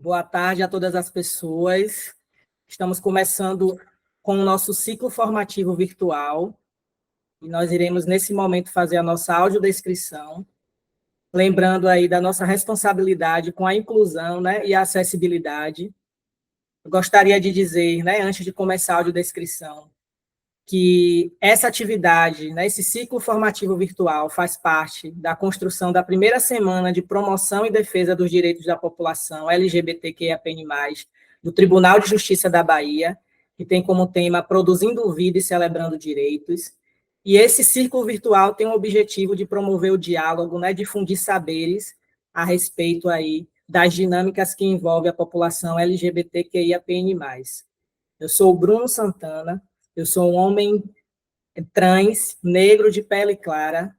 Boa tarde a todas as pessoas. Estamos começando com o nosso ciclo formativo virtual e nós iremos, nesse momento, fazer a nossa audiodescrição, lembrando aí da nossa responsabilidade com a inclusão, né, e a acessibilidade. Eu gostaria de dizer, né, antes de começar a audiodescrição, que essa atividade, né, esse ciclo formativo virtual faz parte da construção da primeira semana de promoção e defesa dos direitos da população LGBTQIAPN+, do Tribunal de Justiça da Bahia, que tem como tema Produzindo Vida e Celebrando Direitos. E esse círculo virtual tem o objetivo de promover o diálogo, né, difundir saberes a respeito aí das dinâmicas que envolvem a população LGBTQIAPN+. Eu sou o Bruno Santana, eu sou um homem trans, negro de pele clara,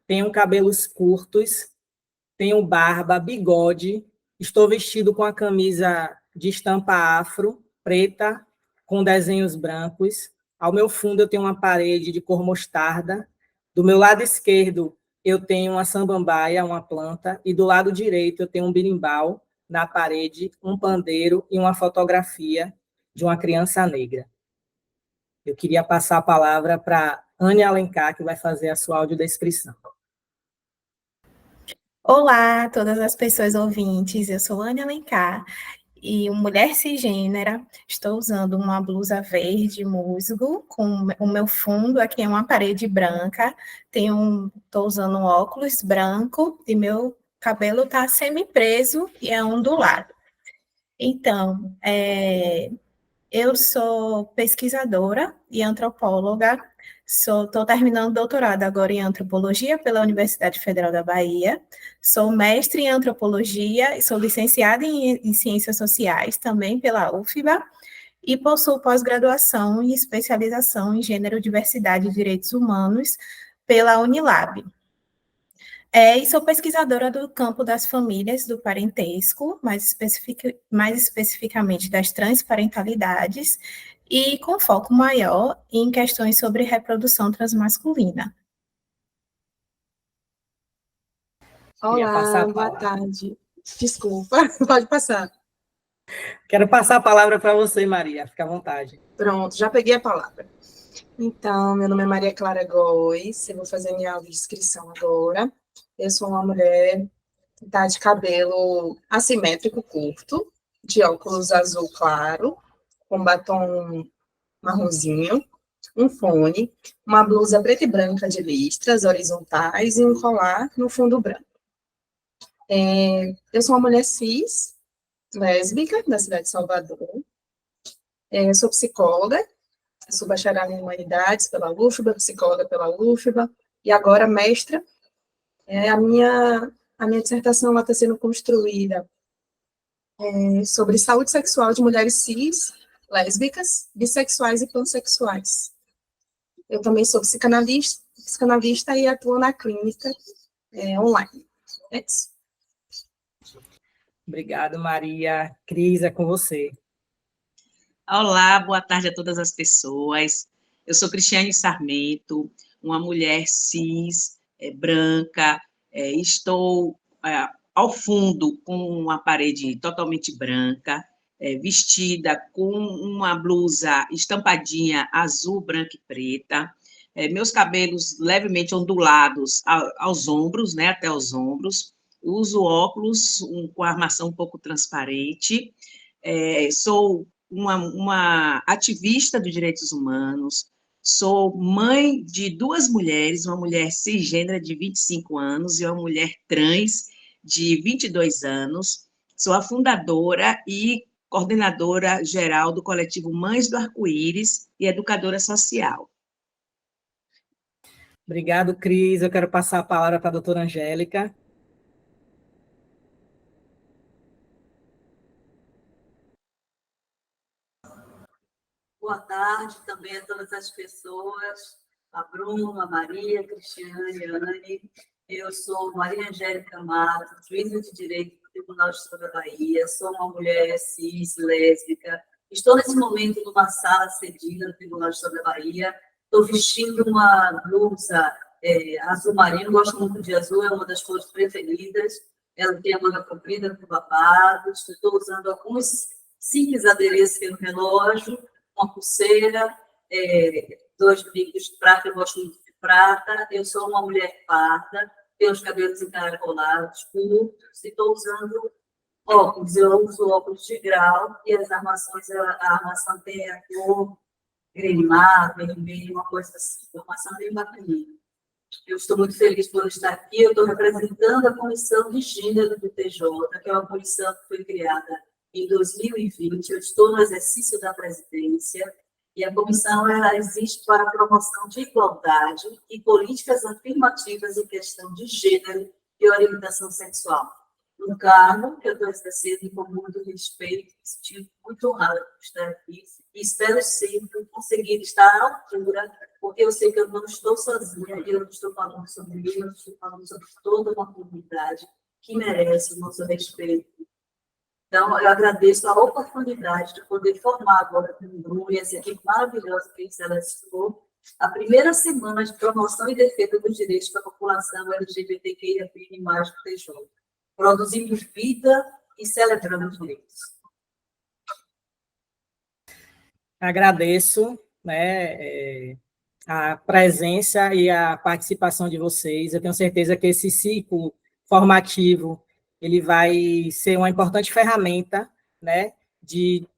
tenho cabelos curtos, tenho barba, bigode, estou vestido com a camisa de estampa afro, preta, com desenhos brancos. Ao meu fundo eu tenho uma parede de cor mostarda. Do meu lado esquerdo eu tenho uma samambaia, uma planta, e do lado direito eu tenho um berimbau na parede, um pandeiro e uma fotografia de uma criança negra. Eu queria passar a palavra para Ania Alencar, que vai fazer a sua audiodescrição. Olá, todas as pessoas ouvintes, eu sou Ania Alencar e mulher cisgênera, estou usando uma blusa verde musgo, com o meu fundo aqui é uma parede branca, estou usando um óculos branco e meu cabelo está semi-preso e é ondulado. Então, eu sou pesquisadora e antropóloga, estou terminando doutorado agora em antropologia pela Universidade Federal da Bahia, sou mestre em antropologia e sou licenciada em ciências sociais também pela UFBA e possuo pós-graduação e especialização em gênero, diversidade e direitos humanos pela Unilab. E sou pesquisadora do campo das famílias, do parentesco, mais especificamente das transparentalidades, e com foco maior em questões sobre reprodução transmasculina. Olá, boa tarde. Desculpa, pode passar. Quero passar a palavra para você, Maria, fica à vontade. Pronto, já peguei a palavra. Então, meu nome é Maria Clara Góes, eu vou fazer minha audiodescrição agora. Eu sou uma mulher que está de cabelo assimétrico curto, de óculos azul claro, com batom marronzinho, um fone, uma blusa preta e branca de listras horizontais e um colar no fundo branco. Eu sou uma mulher cis, lésbica, da cidade de Salvador. Sou psicóloga, sou bacharel em Humanidades pela UFBA, psicóloga pela UFBA, e agora mestra. A minha dissertação está sendo construída sobre saúde sexual de mulheres cis, lésbicas, bissexuais e pansexuais. Eu também sou psicanalista e atuo na clínica online. É isso. Obrigada, Maria. Cris, é com você. Olá, boa tarde a todas as pessoas. Eu sou Cristiane Sarmento, uma mulher cis, branca, estou ao fundo com uma parede totalmente branca, vestida com uma blusa estampadinha azul, branca e preta, meus cabelos levemente ondulados aos ombros, né, até os ombros, uso óculos com armação um pouco transparente, sou uma ativista dos direitos humanos, sou mãe de duas mulheres, uma mulher cisgênera de 25 anos e uma mulher trans de 22 anos, sou a fundadora e coordenadora geral do coletivo Mães do Arco-Íris e educadora social. Obrigado, Cris. Eu quero passar a palavra para a doutora Angélica. Boa tarde também a todas as pessoas, a Bruna, a Maria, a Cristiane, a Anne. Eu sou Maria Angélica Matos, juíza de Direito do Tribunal de Justiça da Bahia, sou uma mulher cis, lésbica. Estou nesse momento numa sala cedida do Tribunal de Justiça da Bahia. Estou vestindo uma blusa azul marinho, gosto muito de azul, é uma das cores preferidas. Ela tem a manga comprida com babados. Estou usando alguns simples adereços no relógio, uma pulseira, 2 brincos de prata, eu gosto muito de prata. Eu sou uma mulher parda, tenho os cabelos encaracolados, curtos, e estou usando óculos. Eu uso óculos de grau e as armações, a armação tem a cor grimar, vermelho, uma coisa assim, uma armação bem bacaninha. Eu estou muito feliz por estar aqui. Eu estou representando a Comissão de Gênero do TJ, que é uma comissão que foi criada em 2020. Eu estou no exercício da presidência e a comissão ela existe para a promoção de igualdade e políticas afirmativas em questão de gênero e orientação sexual. Um cargo que eu estou exercendo com muito respeito, me sentindo muito honrada por estar aqui e espero sempre conseguir estar à altura, porque eu sei que eu não estou sozinha, e eu não estou falando sobre mim, eu estou falando sobre toda uma comunidade que merece o nosso respeito. Então, eu agradeço a oportunidade de poder formar agora com o Bruno e essa equipe maravilhosa que selecionou a primeira semana de promoção e defesa dos direitos da população LGBTQIA+, do TJ. Produzimos vida e celebramos direitos. Agradeço, né, a presença e a participação de vocês. Eu tenho certeza que esse ciclo formativo ele vai ser uma importante ferramenta, né,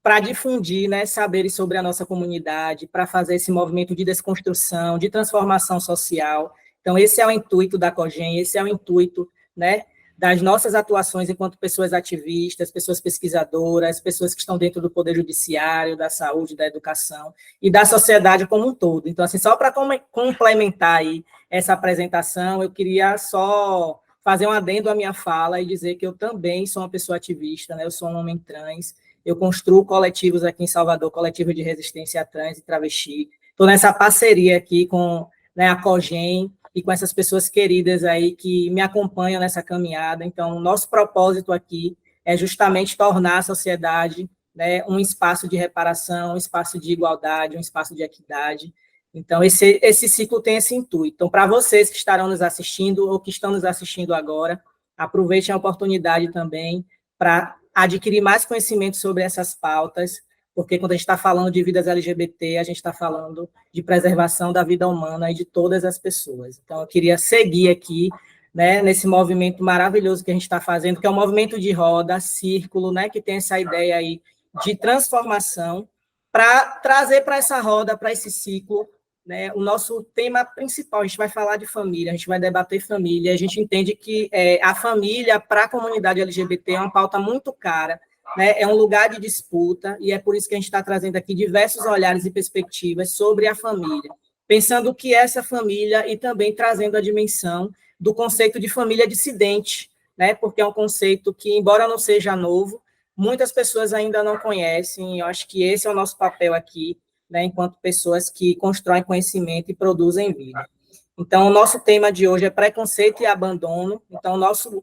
para difundir, né, saberes sobre a nossa comunidade, para fazer esse movimento de desconstrução, de transformação social. Então, esse é o intuito da COGEM, esse é o intuito, né, das nossas atuações enquanto pessoas ativistas, pessoas pesquisadoras, pessoas que estão dentro do poder judiciário, da saúde, da educação e da sociedade como um todo. Então, assim, só para complementar aí essa apresentação, eu queria só fazer um adendo à minha fala e dizer que eu também sou uma pessoa ativista, né? Eu sou um homem trans, eu construo coletivos aqui em Salvador, coletivo de resistência trans e travesti. Estou nessa parceria aqui com, né, a COGEM, e com essas pessoas queridas aí que me acompanham nessa caminhada. Então, o nosso propósito aqui é justamente tornar a sociedade, né, um espaço de reparação, um espaço de igualdade, um espaço de equidade. Então, esse ciclo tem esse intuito. Então, para vocês que estarão nos assistindo ou que estão nos assistindo agora, aproveitem a oportunidade também para adquirir mais conhecimento sobre essas pautas, porque quando a gente está falando de vidas LGBT, a gente está falando de preservação da vida humana e de todas as pessoas. Então, eu queria seguir aqui, né, nesse movimento maravilhoso que a gente está fazendo, que é um movimento de roda, círculo, né, que tem essa ideia aí de transformação, para trazer para essa roda, para esse ciclo, né, o nosso tema principal. A gente vai falar de família, a gente vai debater família, a gente entende que a família, para a comunidade LGBT, é uma pauta muito cara, né, é um lugar de disputa, e é por isso que a gente está trazendo aqui diversos olhares e perspectivas sobre a família, pensando o que é essa família e também trazendo a dimensão do conceito de família dissidente, né, porque é um conceito que, embora não seja novo, muitas pessoas ainda não conhecem, e eu acho que esse é o nosso papel aqui, né, enquanto pessoas que constroem conhecimento e produzem vida. Então, o nosso tema de hoje é preconceito e abandono, então o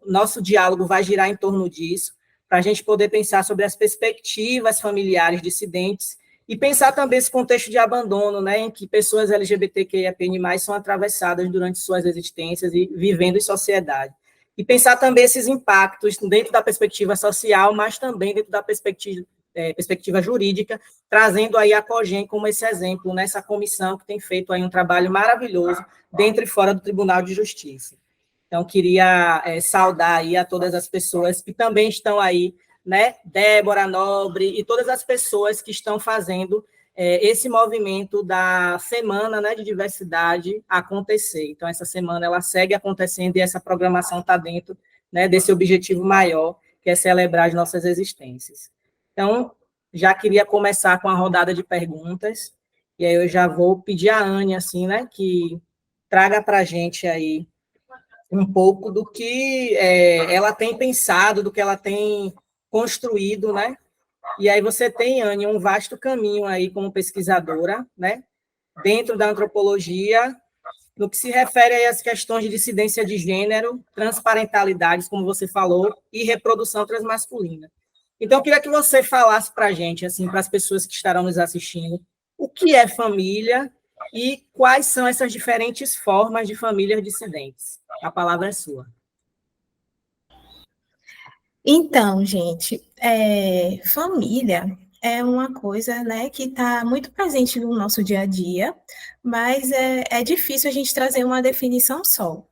nosso diálogo vai girar em torno disso, para a gente poder pensar sobre as perspectivas familiares dissidentes e pensar também esse contexto de abandono, né, em que pessoas LGBTQIA+, são atravessadas durante suas existências e vivendo em sociedade. E pensar também esses impactos dentro da perspectiva social, mas também dentro da perspectiva jurídica, trazendo aí a COGEM como esse exemplo, nessa comissão que tem feito aí um trabalho maravilhoso dentro e fora do Tribunal de Justiça. Então, queria saudar aí a todas as pessoas que também estão aí, né? Débora Nobre e todas as pessoas que estão fazendo esse movimento da Semana, né, de Diversidade acontecer. Então, essa semana ela segue acontecendo e essa programação está dentro, né, desse objetivo maior, que é celebrar as nossas existências. Então, já queria começar com a rodada de perguntas, e aí eu já vou pedir a Anne, assim, né, que traga para a gente aí um pouco do que ela tem pensado, do que ela tem construído, né? E aí você tem, Anne, um vasto caminho aí como pesquisadora, né? Dentro da antropologia, no que se refere aí às questões de dissidência de gênero, transparentalidades, como você falou, e reprodução transmasculina. Então, eu queria que você falasse para a gente, assim, para as pessoas que estarão nos assistindo, o que é família e quais são essas diferentes formas de famílias dissidentes. A palavra é sua. Então, gente, família é uma coisa, né, que está muito presente no nosso dia a dia, mas é difícil a gente trazer uma definição só,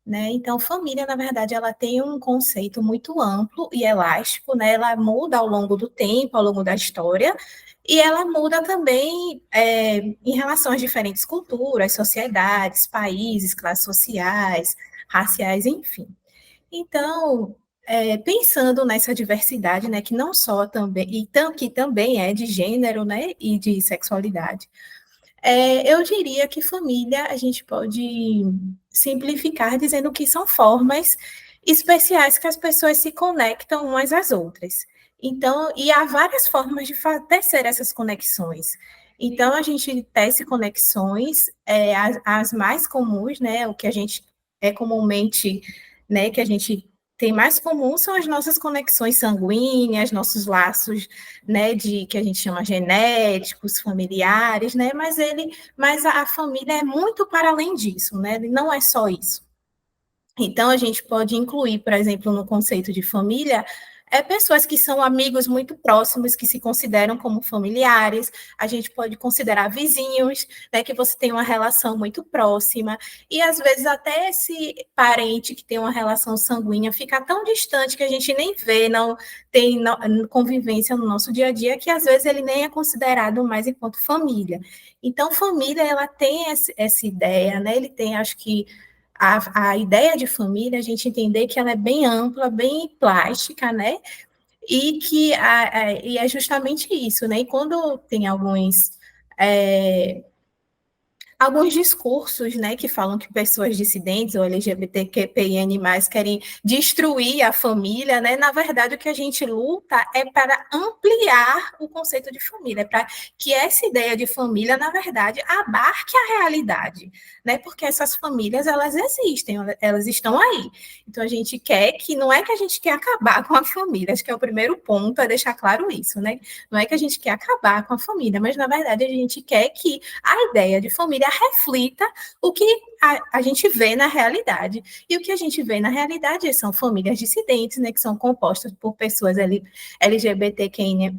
né? Então, família, na verdade, ela tem um conceito muito amplo e elástico, né? Ela muda ao longo do tempo, ao longo da história, e ela muda também em relação às diferentes culturas, sociedades, países, classes sociais, raciais, enfim. Então, pensando nessa diversidade, né, que não só também, que também é de gênero, né, e de sexualidade, eu diria que família a gente pode simplificar dizendo que são formas especiais que as pessoas se conectam umas às outras. Então, e há várias formas de tecer essas conexões. Então, a gente tece conexões, as mais comuns, né, o que a gente é comumente, né, que a gente tem mais comum são as nossas conexões sanguíneas, nossos laços, né, de que a gente chama genéticos, familiares, né, mas a família é muito para além disso, né, não é só isso. Então, a gente pode incluir, por exemplo, no conceito de família, pessoas que são amigos muito próximos, que se consideram como familiares, a gente pode considerar vizinhos, né, que você tem uma relação muito próxima, e às vezes até esse parente que tem uma relação sanguínea fica tão distante que a gente nem vê, não tem convivência no nosso dia a dia, que às vezes ele nem é considerado mais enquanto família. Então, família, ela tem essa ideia, né, ele tem, acho que, a ideia de família, a gente entender que ela é bem ampla, bem plástica, né? E que e é justamente isso, né? E quando tem alguns discursos, né, que falam que pessoas dissidentes ou LGBTQIN+, querem destruir a família, né, na verdade o que a gente luta é para ampliar o conceito de família, para que essa ideia de família, na verdade, abarque a realidade, né, porque essas famílias, elas existem, elas estão aí. Então a gente quer que, não é que a gente quer acabar com a família, acho que é o primeiro ponto, é deixar claro isso, né, não é que a gente quer acabar com a família, mas na verdade a gente quer que a ideia de família reflita o que a gente vê na realidade. E o que a gente vê na realidade são famílias dissidentes, né, que são compostas por pessoas LGBTQIA+,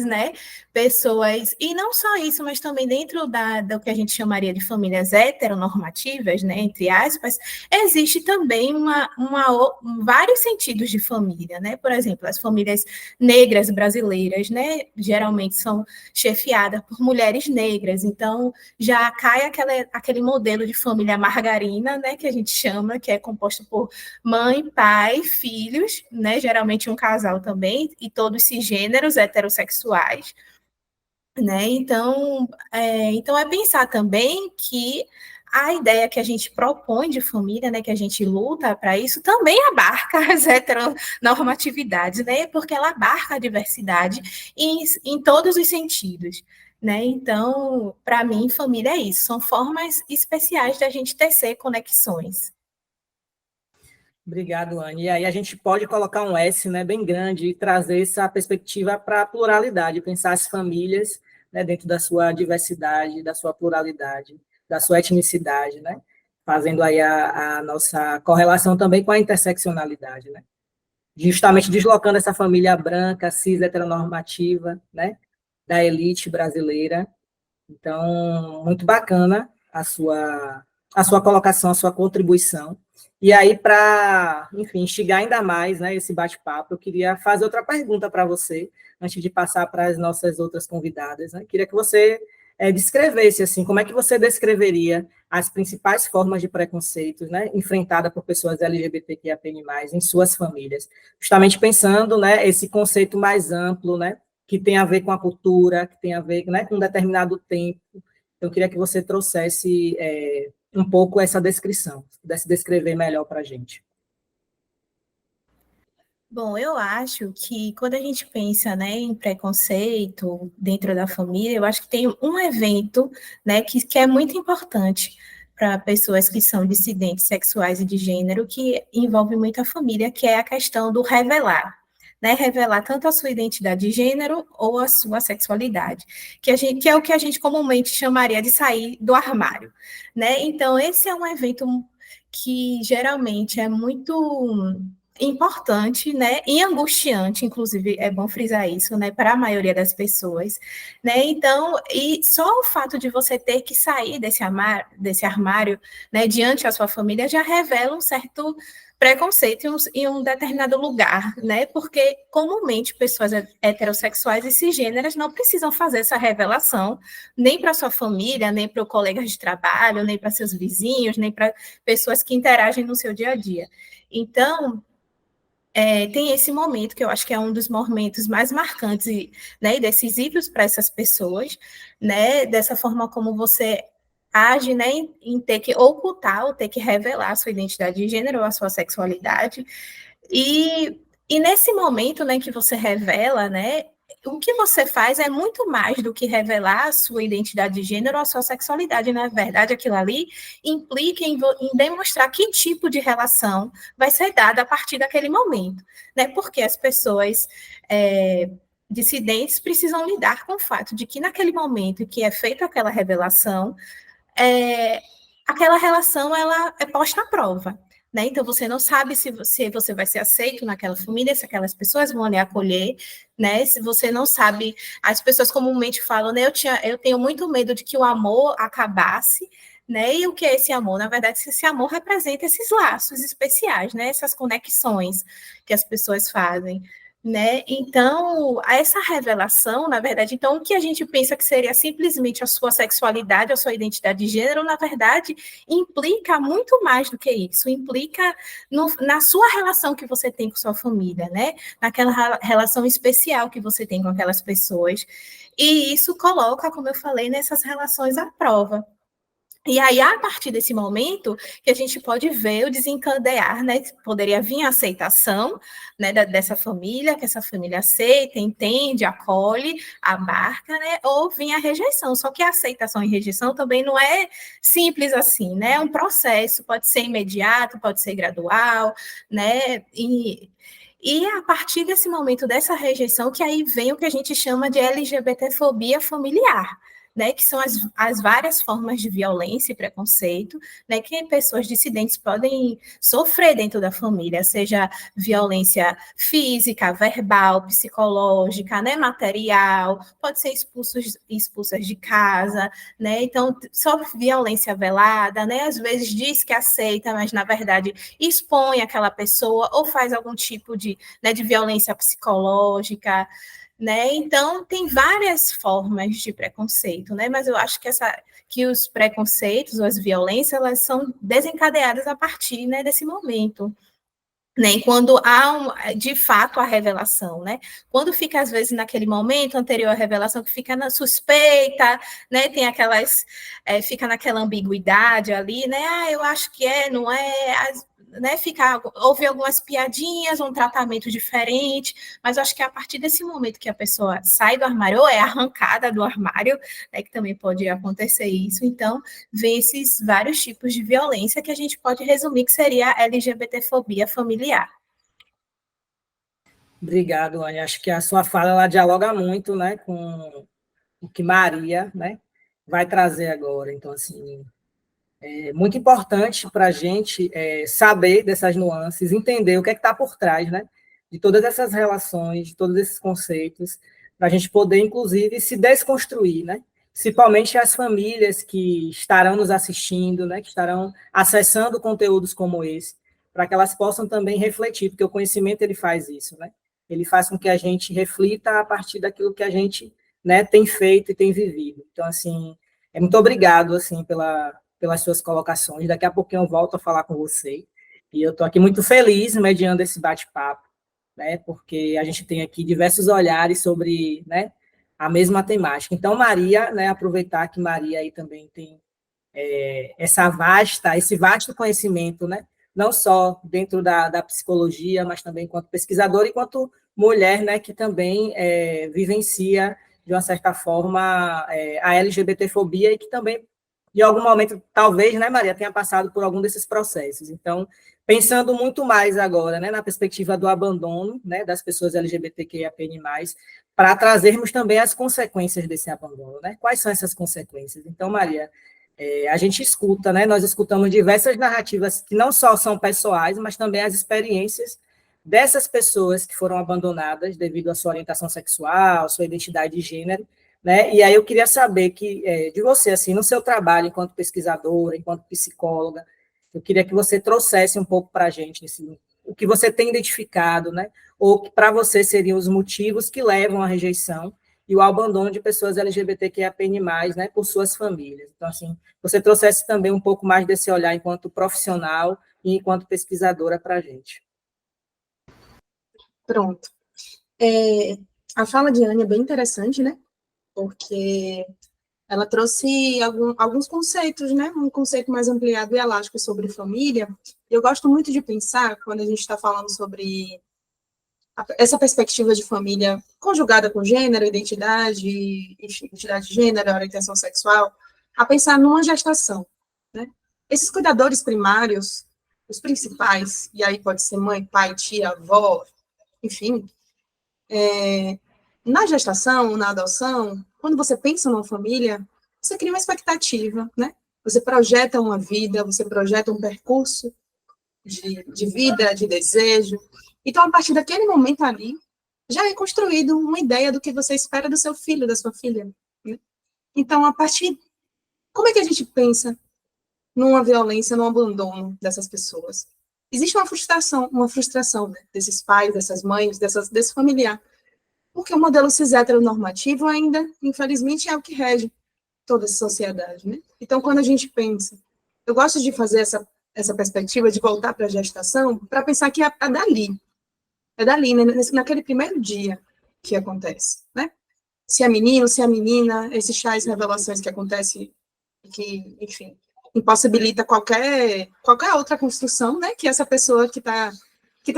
né? Pessoas, e não só isso, mas também dentro do que a gente chamaria de famílias heteronormativas, né, entre aspas, existe também vários sentidos de família, né? Por exemplo, as famílias negras brasileiras, né, geralmente são chefiadas por mulheres negras, então já cai aquele modelo de família margarina, né, que a gente chama, que é composto por mãe, pai, filhos, né, geralmente um casal também, e todos cisgêneros heterossexuais, né? Então é pensar também que a ideia que a gente propõe de família, né, que a gente luta para isso, também abarca as heteronormatividades, né? Porque ela abarca a diversidade em todos os sentidos. Né? Então, para mim, família é isso, são formas especiais de a gente tecer conexões. Obrigado, Anne. E aí a gente pode colocar um S, né, bem grande e trazer essa perspectiva para a pluralidade, pensar as famílias, né, dentro da sua diversidade, da sua pluralidade, da sua etnicidade, né, fazendo aí a nossa correlação também com a interseccionalidade, né, justamente deslocando essa família branca, cis, heteronormativa, né, da elite brasileira. Então, muito bacana a sua colocação, a sua contribuição. E aí, para, enfim, instigar ainda mais, né, esse bate-papo, eu queria fazer outra pergunta para você, antes de passar para as nossas outras convidadas. Né? Queria que você descrevesse, assim, como é que você descreveria as principais formas de preconceitos, né, enfrentada por pessoas LGBTQIA+, em suas famílias, justamente pensando, né, esse conceito mais amplo, né, que tem a ver com a cultura, que tem a ver, né, com um determinado tempo. Eu queria que você trouxesse um pouco essa descrição, pudesse descrever melhor para a gente. Bom, eu acho que quando a gente pensa, né, em preconceito dentro da família, eu acho que tem um evento, né, que é muito importante para pessoas que são dissidentes sexuais e de gênero, que envolve muito a família, que é a questão do revelar. Né, revelar tanto a sua identidade de gênero ou a sua sexualidade, que é o que a gente comumente chamaria de sair do armário. Né? Então, esse é um evento que geralmente é muito importante, né, e angustiante, inclusive, é bom frisar isso, né, para a maioria das pessoas, né, então, e só o fato de você ter que sair desse armário, né, diante da sua família, já revela um certo preconceito em um determinado lugar, né, porque comumente pessoas heterossexuais e cisgêneras não precisam fazer essa revelação, nem para sua família, nem para colegas de trabalho, nem para seus vizinhos, nem para pessoas que interagem no seu dia a dia. Então, tem esse momento que eu acho que é um dos momentos mais marcantes e, né, e decisivos para essas pessoas, né, dessa forma como você age, né, em ter que ocultar ou ter que revelar a sua identidade de gênero ou a sua sexualidade, e nesse momento, né, que você revela, né, o que você faz é muito mais do que revelar a sua identidade de gênero ou a sua sexualidade. Na verdade, aquilo ali implica em demonstrar que tipo de relação vai ser dada a partir daquele momento, né? Porque as pessoas dissidentes precisam lidar com o fato de que naquele momento em que é feita aquela revelação, é, aquela relação ela é posta à prova. Né? Então, você não sabe se você vai ser aceito naquela família, se aquelas pessoas vão lhe acolher, né? Se você não sabe, as pessoas comumente falam, né? Eu tenho muito medo de que o amor acabasse, né? E o que é esse amor? Na verdade, esse amor representa esses laços especiais, né? Essas conexões que as pessoas fazem. Né? Então, essa revelação, na verdade, então, o que a gente pensa que seria simplesmente a sua sexualidade, a sua identidade de gênero, na verdade, implica muito mais do que isso, implica na sua relação que você tem com sua família, né? Naquela relação especial que você tem com aquelas pessoas. E isso coloca, como eu falei, nessas relações à prova. E aí, a partir desse momento, que a gente pode ver o desencadear, né? Poderia vir a aceitação, né, dessa família, que essa família aceita, entende, acolhe, abarca, né? Ou vir a rejeição. Só que a aceitação e rejeição também não é simples assim, né? É um processo, pode ser imediato, pode ser gradual, né? E a partir desse momento, dessa rejeição, que aí vem o que a gente chama de LGBTfobia familiar, né, que são as várias formas de violência e preconceito, né, que pessoas dissidentes podem sofrer dentro da família, seja violência física, verbal, psicológica, né, material, pode ser expulsas de casa, né, então sofre violência velada, né, às vezes diz que aceita, mas na verdade expõe aquela pessoa ou faz algum tipo de, né, de violência psicológica, né? Então, tem várias formas de preconceito, né? Mas eu acho que os preconceitos ou as violências, elas são desencadeadas a partir, né, desse momento. Né? Quando há, de fato, a revelação, né? Quando fica, às vezes, naquele momento anterior à revelação, que fica na suspeita, né? Tem aquelas, fica naquela ambiguidade ali, né? Ah, eu acho que é, não é, né? Houve algumas piadinhas, um tratamento diferente, mas eu acho que é a partir desse momento que a pessoa sai do armário, ou é arrancada do armário, né? Que também pode acontecer isso, então, vem esses vários tipos de violência que a gente pode resumir que seria a LGBTfobia familiar. Obrigado, Anny. Acho que a sua fala ela dialoga muito, né, com o que Maria, né, vai trazer agora. Então, assim, é muito importante para a gente saber dessas nuances, entender o que é que está por trás, né, de todas essas relações, de todos esses conceitos, para a gente poder, inclusive, se desconstruir, né, principalmente as famílias que estarão nos assistindo, né, que estarão acessando conteúdos como esse, para que elas possam também refletir, porque o conhecimento ele faz isso, né? Ele faz com que a gente reflita a partir daquilo que a gente, né, tem feito e tem vivido. Então, assim, muito obrigado assim pelas suas colocações. Daqui a pouquinho eu volto a falar com você. E eu estou aqui muito feliz mediando esse bate-papo, né, porque a gente tem aqui diversos olhares sobre, né, a mesma temática. Então, Maria, né, aproveitar que Maria aí também tem esse vasto conhecimento, né, não só dentro da psicologia, mas também enquanto pesquisadora e enquanto mulher, né, que também vivencia, de uma certa forma, a LGBTfobia e que também, de algum momento, talvez, né, Maria, tenha passado por algum desses processos. Então, pensando muito mais agora, né, na perspectiva do abandono, né, das pessoas LGBTQIAPN+, para trazermos também as consequências desse abandono, né? Quais são essas consequências? Então, Maria, a gente escuta, né? Nós escutamos diversas narrativas que não só são pessoais, mas também as experiências, dessas pessoas que foram abandonadas devido à sua orientação sexual, sua identidade de gênero, né? E aí eu queria saber de você, assim, no seu trabalho enquanto pesquisadora, enquanto psicóloga, eu queria que você trouxesse um pouco para a gente o que você tem identificado, né? Ou que para você seriam os motivos que levam à rejeição e o abandono de pessoas LGBTQIAPN+, né, por suas famílias. Então, assim, você trouxesse também um pouco mais desse olhar enquanto profissional e enquanto pesquisadora para a gente. Pronto. A fala de Anne é bem interessante, né? Porque ela trouxe alguns conceitos, né? Um conceito mais ampliado e elástico sobre família. Eu gosto muito de pensar, quando a gente está falando sobre essa perspectiva de família conjugada com gênero, identidade de gênero, orientação sexual, a pensar numa gestação, né? Esses cuidadores primários, os principais, e aí pode ser mãe, pai, tia, avó, enfim, na gestação, na adoção, quando você pensa numa família, você cria uma expectativa, né? Você projeta uma vida, você projeta um percurso de vida, de desejo. Então, a partir daquele momento ali, já é construído uma ideia do que você espera do seu filho, da sua filha, né? Então, como é que a gente pensa numa violência, num abandono dessas pessoas? Existe uma frustração, né, desses pais, dessas mães, desse familiar, porque o modelo cis heteronormativo ainda, infelizmente, é o que rege toda essa sociedade, né? Então, quando a gente pensa, eu gosto de fazer essa perspectiva de voltar para a gestação, para pensar que é dali, né, naquele primeiro dia que acontece, né? Se é menino, se é menina, esses chás revelações que acontecem, que, enfim, impossibilita qualquer outra construção, né, que essa pessoa que tá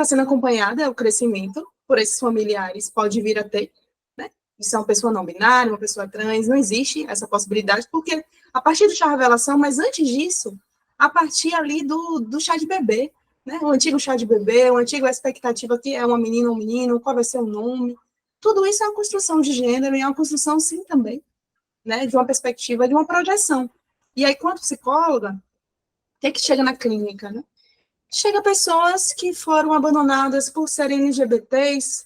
sendo acompanhada, o crescimento por esses familiares pode vir a ter, né? Isso é uma pessoa não binária, uma pessoa trans, não existe essa possibilidade, porque a partir do chá revelação, mas antes disso, a partir ali do chá de bebê, né? O antigo chá de bebê, o antigo expectativa que é uma menina ou um menino, qual vai ser o nome, tudo isso é uma construção de gênero e é uma construção, sim, também, né, de uma perspectiva, de uma projeção. E aí, quanto psicóloga, o que chega na clínica, né? Chega pessoas que foram abandonadas por serem LGBTs,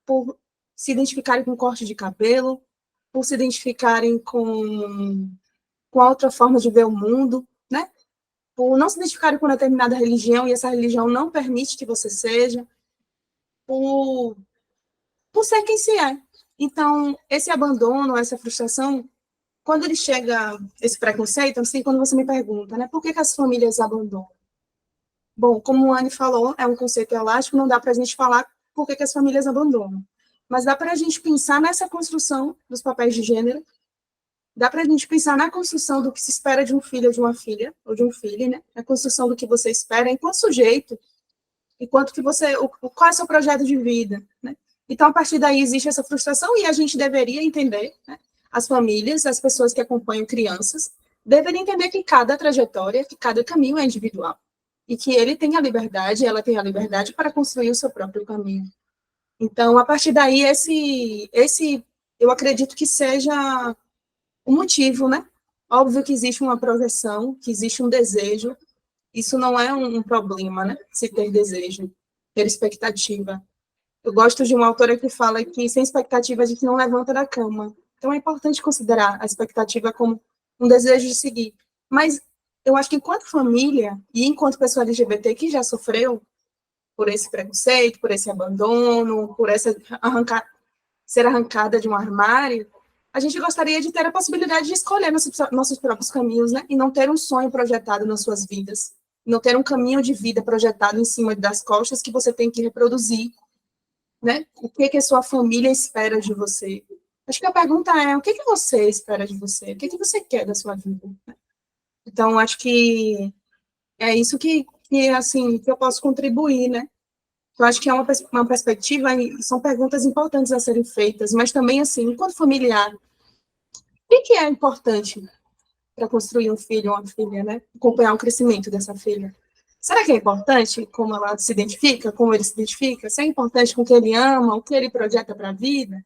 por se identificarem com corte de cabelo, por se identificarem com outra forma de ver o mundo, né? Por não se identificarem com determinada religião e essa religião não permite que você seja, por ser quem se é. Então, esse abandono, essa frustração, quando ele chega, esse preconceito, assim, quando você me pergunta, né, por que as famílias abandonam? Bom, como a Anne falou, é um conceito elástico, não dá para a gente falar por que as famílias abandonam. Mas dá para a gente pensar nessa construção dos papéis de gênero, dá para a gente pensar na construção do que se espera de um filho ou de uma filha, ou de um filho, né? A construção do que você espera enquanto sujeito, enquanto que qual é o seu projeto de vida, né? Então, a partir daí, existe essa frustração e a gente deveria entender, né? As famílias, as pessoas que acompanham crianças, deveriam entender que cada trajetória, que cada caminho é individual. E que ele tem a liberdade, ela tem a liberdade para construir o seu próprio caminho. Então, a partir daí, eu acredito que seja o motivo, né? Óbvio que existe uma projeção, que existe um desejo. Isso não é um problema, né? Se ter desejo, ter expectativa. Eu gosto de uma autora que fala que sem expectativa a gente não levanta da cama. Então, é importante considerar a expectativa como um desejo de seguir. Mas eu acho que enquanto família e enquanto pessoa LGBT que já sofreu por esse preconceito, por esse abandono, por ser arrancada de um armário, a gente gostaria de ter a possibilidade de escolher nossos próprios caminhos, né? E não ter um sonho projetado nas suas vidas. Não ter um caminho de vida projetado em cima das costas que você tem que reproduzir, né? O que a sua família espera de você? Acho que a pergunta é, o que você espera de você? O que você quer da sua vida? Então, acho que é isso assim, que eu posso contribuir, né? Eu acho que é uma perspectiva, e são perguntas importantes a serem feitas, mas também, assim, enquanto familiar, o que é importante para construir um filho ou uma filha, né? Acompanhar o crescimento dessa filha. Será que é importante como ela se identifica, como ele se identifica? Se é importante com o que ele ama, o que ele projeta para a vida?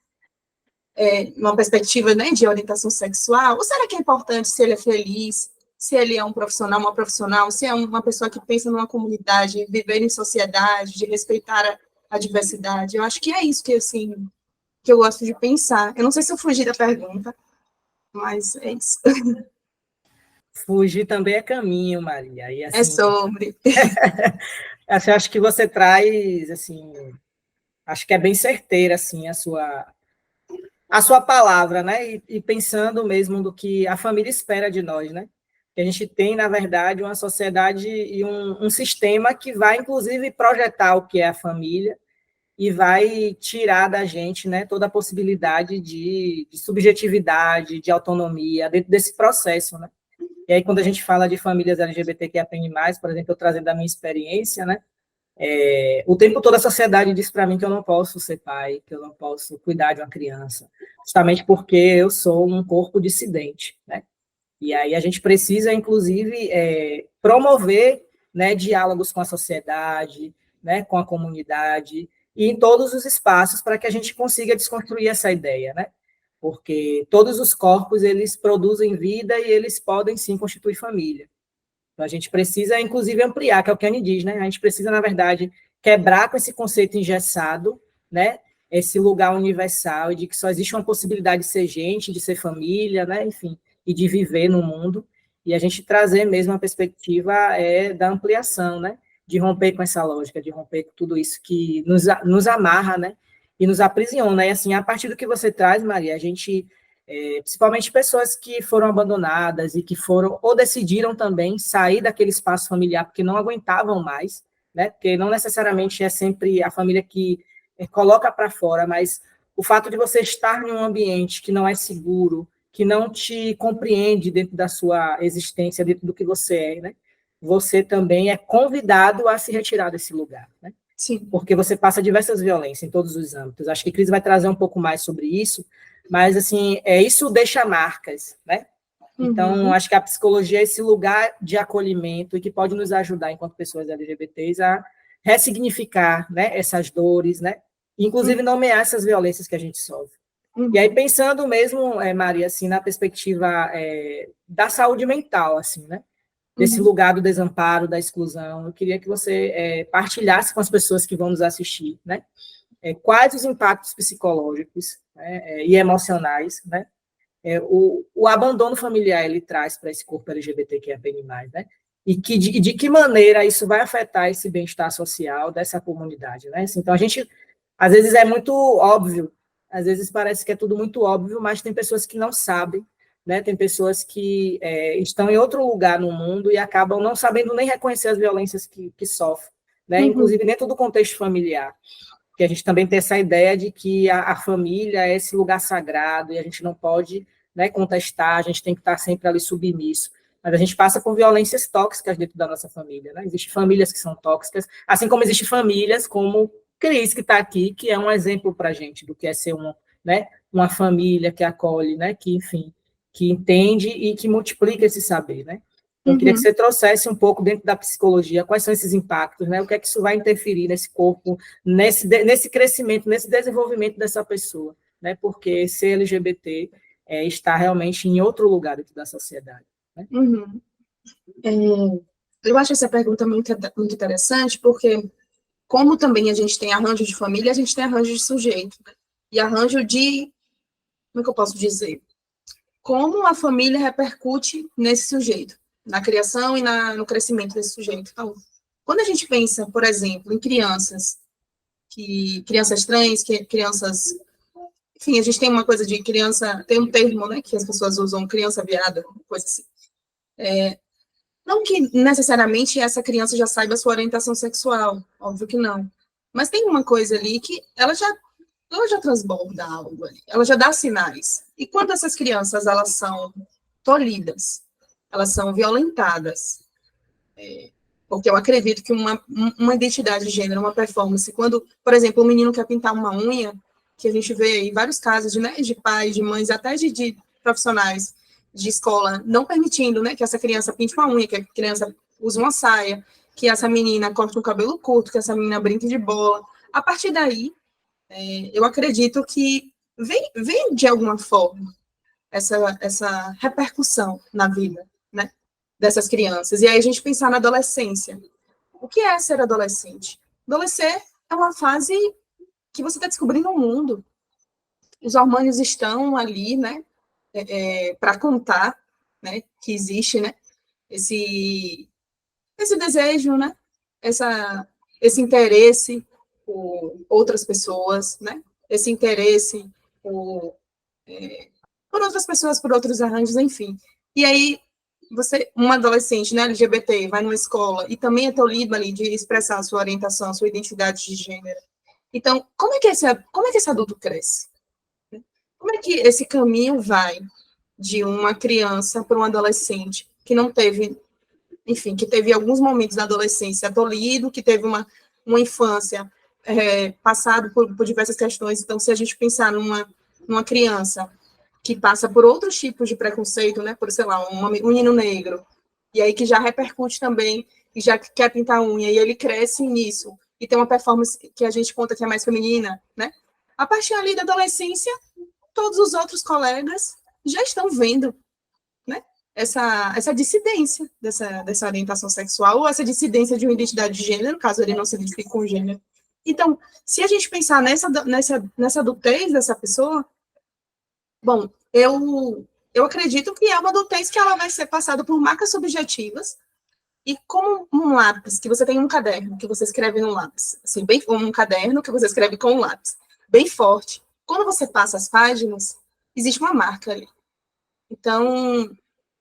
Uma perspectiva, né, de orientação sexual? Ou será que é importante se ele é feliz, se ele é um profissional, uma profissional, se é uma pessoa que pensa numa comunidade, viver em sociedade, de respeitar a diversidade. Eu acho que é isso que, assim, que eu gosto de pensar. Eu não sei se eu fugi da pergunta, mas é isso. Fugir também é caminho, Maria. E, É assim, sobre. eu acho que você traz, assim, acho que é bem certeira, assim, a sua palavra, né? E pensando mesmo do que a família espera de nós, né? Que a gente tem, na verdade, uma sociedade e um sistema que vai, inclusive, projetar o que é a família e vai tirar da gente, né, toda a possibilidade de subjetividade, de autonomia dentro desse processo, né? E aí, quando a gente fala de famílias LGBTQIA+, por exemplo, eu trazendo a minha experiência, né? O tempo todo a sociedade diz para mim que eu não posso ser pai, que eu não posso cuidar de uma criança, justamente porque eu sou um corpo dissidente, né? E aí a gente precisa, inclusive, promover, né, diálogos com a sociedade, né, com a comunidade, e em todos os espaços para que a gente consiga desconstruir essa ideia, né? Porque todos os corpos, eles produzem vida e eles podem, sim, constituir família. Então, a gente precisa, inclusive, ampliar, que é o que a Anne diz, né? A gente precisa, na verdade, quebrar com esse conceito engessado, né? Esse lugar universal e de que só existe uma possibilidade de ser gente, de ser família, né? Enfim, e de viver no mundo. E a gente trazer mesmo a perspectiva da ampliação, né? De romper com essa lógica, de romper com tudo isso que nos amarra, né? E nos aprisiona. E, assim, a partir do que você traz, Maria, a gente principalmente pessoas que foram abandonadas e que foram ou decidiram também sair daquele espaço familiar porque não aguentavam mais, né? Porque não necessariamente é sempre a família que coloca para fora, mas o fato de você estar em um ambiente que não é seguro, que não te compreende dentro da sua existência, dentro do que você é, né? Você também é convidado a se retirar desse lugar, né? Sim. Porque você passa diversas violências em todos os âmbitos. Acho que Cris vai trazer um pouco mais sobre isso, mas, assim, isso deixa marcas, né? Então, acho que a psicologia é esse lugar de acolhimento e que pode nos ajudar, enquanto pessoas LGBTs, a ressignificar, né, essas dores, né? Inclusive, nomear essas violências que a gente sofre. E aí, pensando mesmo, Maria, assim, na perspectiva da saúde mental, assim, né? Desse lugar do desamparo, da exclusão, eu queria que você partilhasse com as pessoas que vão nos assistir, né? Quais os impactos psicológicos, né, e emocionais, né, o abandono familiar ele traz para esse corpo LGBTQIA+, né, e de que maneira isso vai afetar esse bem-estar social dessa comunidade, né? Então, a gente, às vezes, é muito óbvio, às vezes parece que é tudo muito óbvio, mas tem pessoas que não sabem, né? Tem pessoas que estão em outro lugar no mundo e acabam não sabendo nem reconhecer as violências que sofrem, né? Inclusive dentro do contexto familiar. Porque a gente também tem essa ideia de que a família é esse lugar sagrado e a gente não pode, né, contestar, a gente tem que estar sempre ali submisso. Mas a gente passa por violências tóxicas dentro da nossa família, né? Existem famílias que são tóxicas, assim como existem famílias como Cris, que está aqui, que é um exemplo para a gente do que é ser né, uma família que acolhe, né, que, enfim, que entende e que multiplica esse saber, né? Então, eu queria que você trouxesse um pouco dentro da psicologia, quais são esses impactos, né? O que é que isso vai interferir nesse corpo, nesse crescimento, nesse desenvolvimento dessa pessoa, né? Porque ser LGBT está realmente em outro lugar dentro da sociedade. Né? Eu acho essa pergunta muito interessante, porque como também a gente tem arranjo de família, a gente tem arranjo de sujeito, né? E arranjo de, como é que eu posso dizer? Como a família repercute nesse sujeito, na criação e no crescimento desse sujeito. Então, quando a gente pensa, por exemplo, em crianças trans, crianças... Enfim, a gente tem uma coisa de criança... Tem um termo, né, que as pessoas usam, criança viada, coisa assim. Não que necessariamente essa criança já saiba a sua orientação sexual, óbvio que não. Mas tem uma coisa ali que ela já transborda algo ali, ela já dá sinais. E quando essas crianças, elas são tolhidas, elas são violentadas, porque eu acredito que uma identidade de gênero, uma performance, quando, por exemplo, o menino quer pintar uma unha, que a gente vê aí vários casos de pais, de mães, até de profissionais de escola, não permitindo, né, que essa criança pinte uma unha, que a criança use uma saia, que essa menina corte um cabelo curto, que essa menina brinque de bola. A partir daí, eu acredito que vem de alguma forma essa repercussão na vida, né, dessas crianças. E aí a gente pensar na adolescência. O que é ser adolescente? é uma fase que você está descobrindo o mundo. Os hormônios estão ali, né, para contar, né, que existe, né, esse desejo, né, esse interesse por outras pessoas, né, esse interesse por, por outras pessoas, por outros arranjos, enfim. E aí, uma adolescente, né, LGBT, vai numa escola e também é tolhido ali de expressar a sua orientação, a sua identidade de gênero. Então, como é que esse adulto cresce? Como é que esse caminho vai de uma criança para um adolescente que não teve, enfim, que teve alguns momentos da adolescência tolhido, que teve uma infância passado por diversas questões. Então, se a gente pensar numa criança que passa por outros tipos de preconceito, né, por, sei lá, um menino negro, e aí que já repercute também, e já quer pintar unha, e ele cresce nisso, e tem uma performance que a gente conta que é mais feminina, né? A partir ali da adolescência, todos os outros colegas já estão vendo, né, essa dissidência dessa orientação sexual, ou essa dissidência de uma identidade de gênero, caso ele não se identifique com gênero. Então, se a gente pensar nessa adultez dessa pessoa, bom, eu acredito que é uma adultez que ela vai ser passada por marcas subjetivas, e como um lápis, que você tem um caderno, que você escreve no lápis, assim, bem, um caderno que você escreve com um lápis, bem forte. Quando você passa as páginas, existe uma marca ali. Então,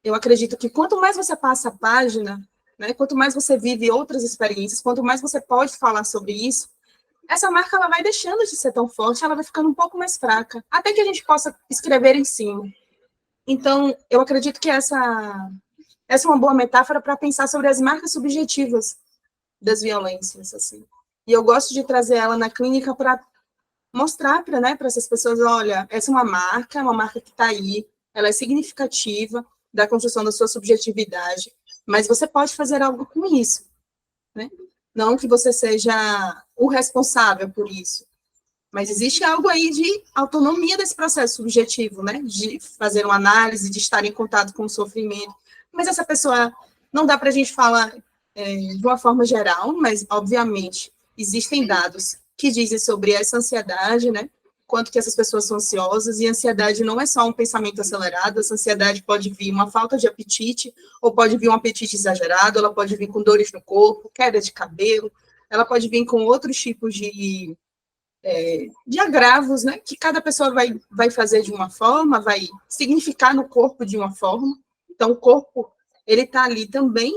eu acredito que quanto mais você passa a página, né, quanto mais você vive outras experiências, quanto mais você pode falar sobre isso, essa marca ela vai deixando de ser tão forte, ela vai ficando um pouco mais fraca, até que a gente possa escrever em cima. Então, eu acredito que essa é uma boa metáfora para pensar sobre as marcas subjetivas das violências, assim. E eu gosto de trazer ela na clínica para mostrar para, né, para essas pessoas, olha, essa é uma marca que está aí, ela é significativa da construção da sua subjetividade, mas você pode fazer algo com isso, né? Não que você seja o responsável por isso, mas existe algo aí de autonomia desse processo subjetivo, né? De fazer uma análise, de estar em contato com o sofrimento. Mas essa pessoa, não dá para a gente falar de uma forma geral, mas, obviamente, existem dados que dizem sobre essa ansiedade, né? Quanto que essas pessoas são ansiosas, e ansiedade não é só um pensamento acelerado, essa ansiedade pode vir uma falta de apetite, ou pode vir um apetite exagerado, ela pode vir com dores no corpo, queda de cabelo, ela pode vir com outros tipos de agravos, né, que cada pessoa vai fazer de uma forma, vai significar no corpo de uma forma. Então, o corpo, ele está ali também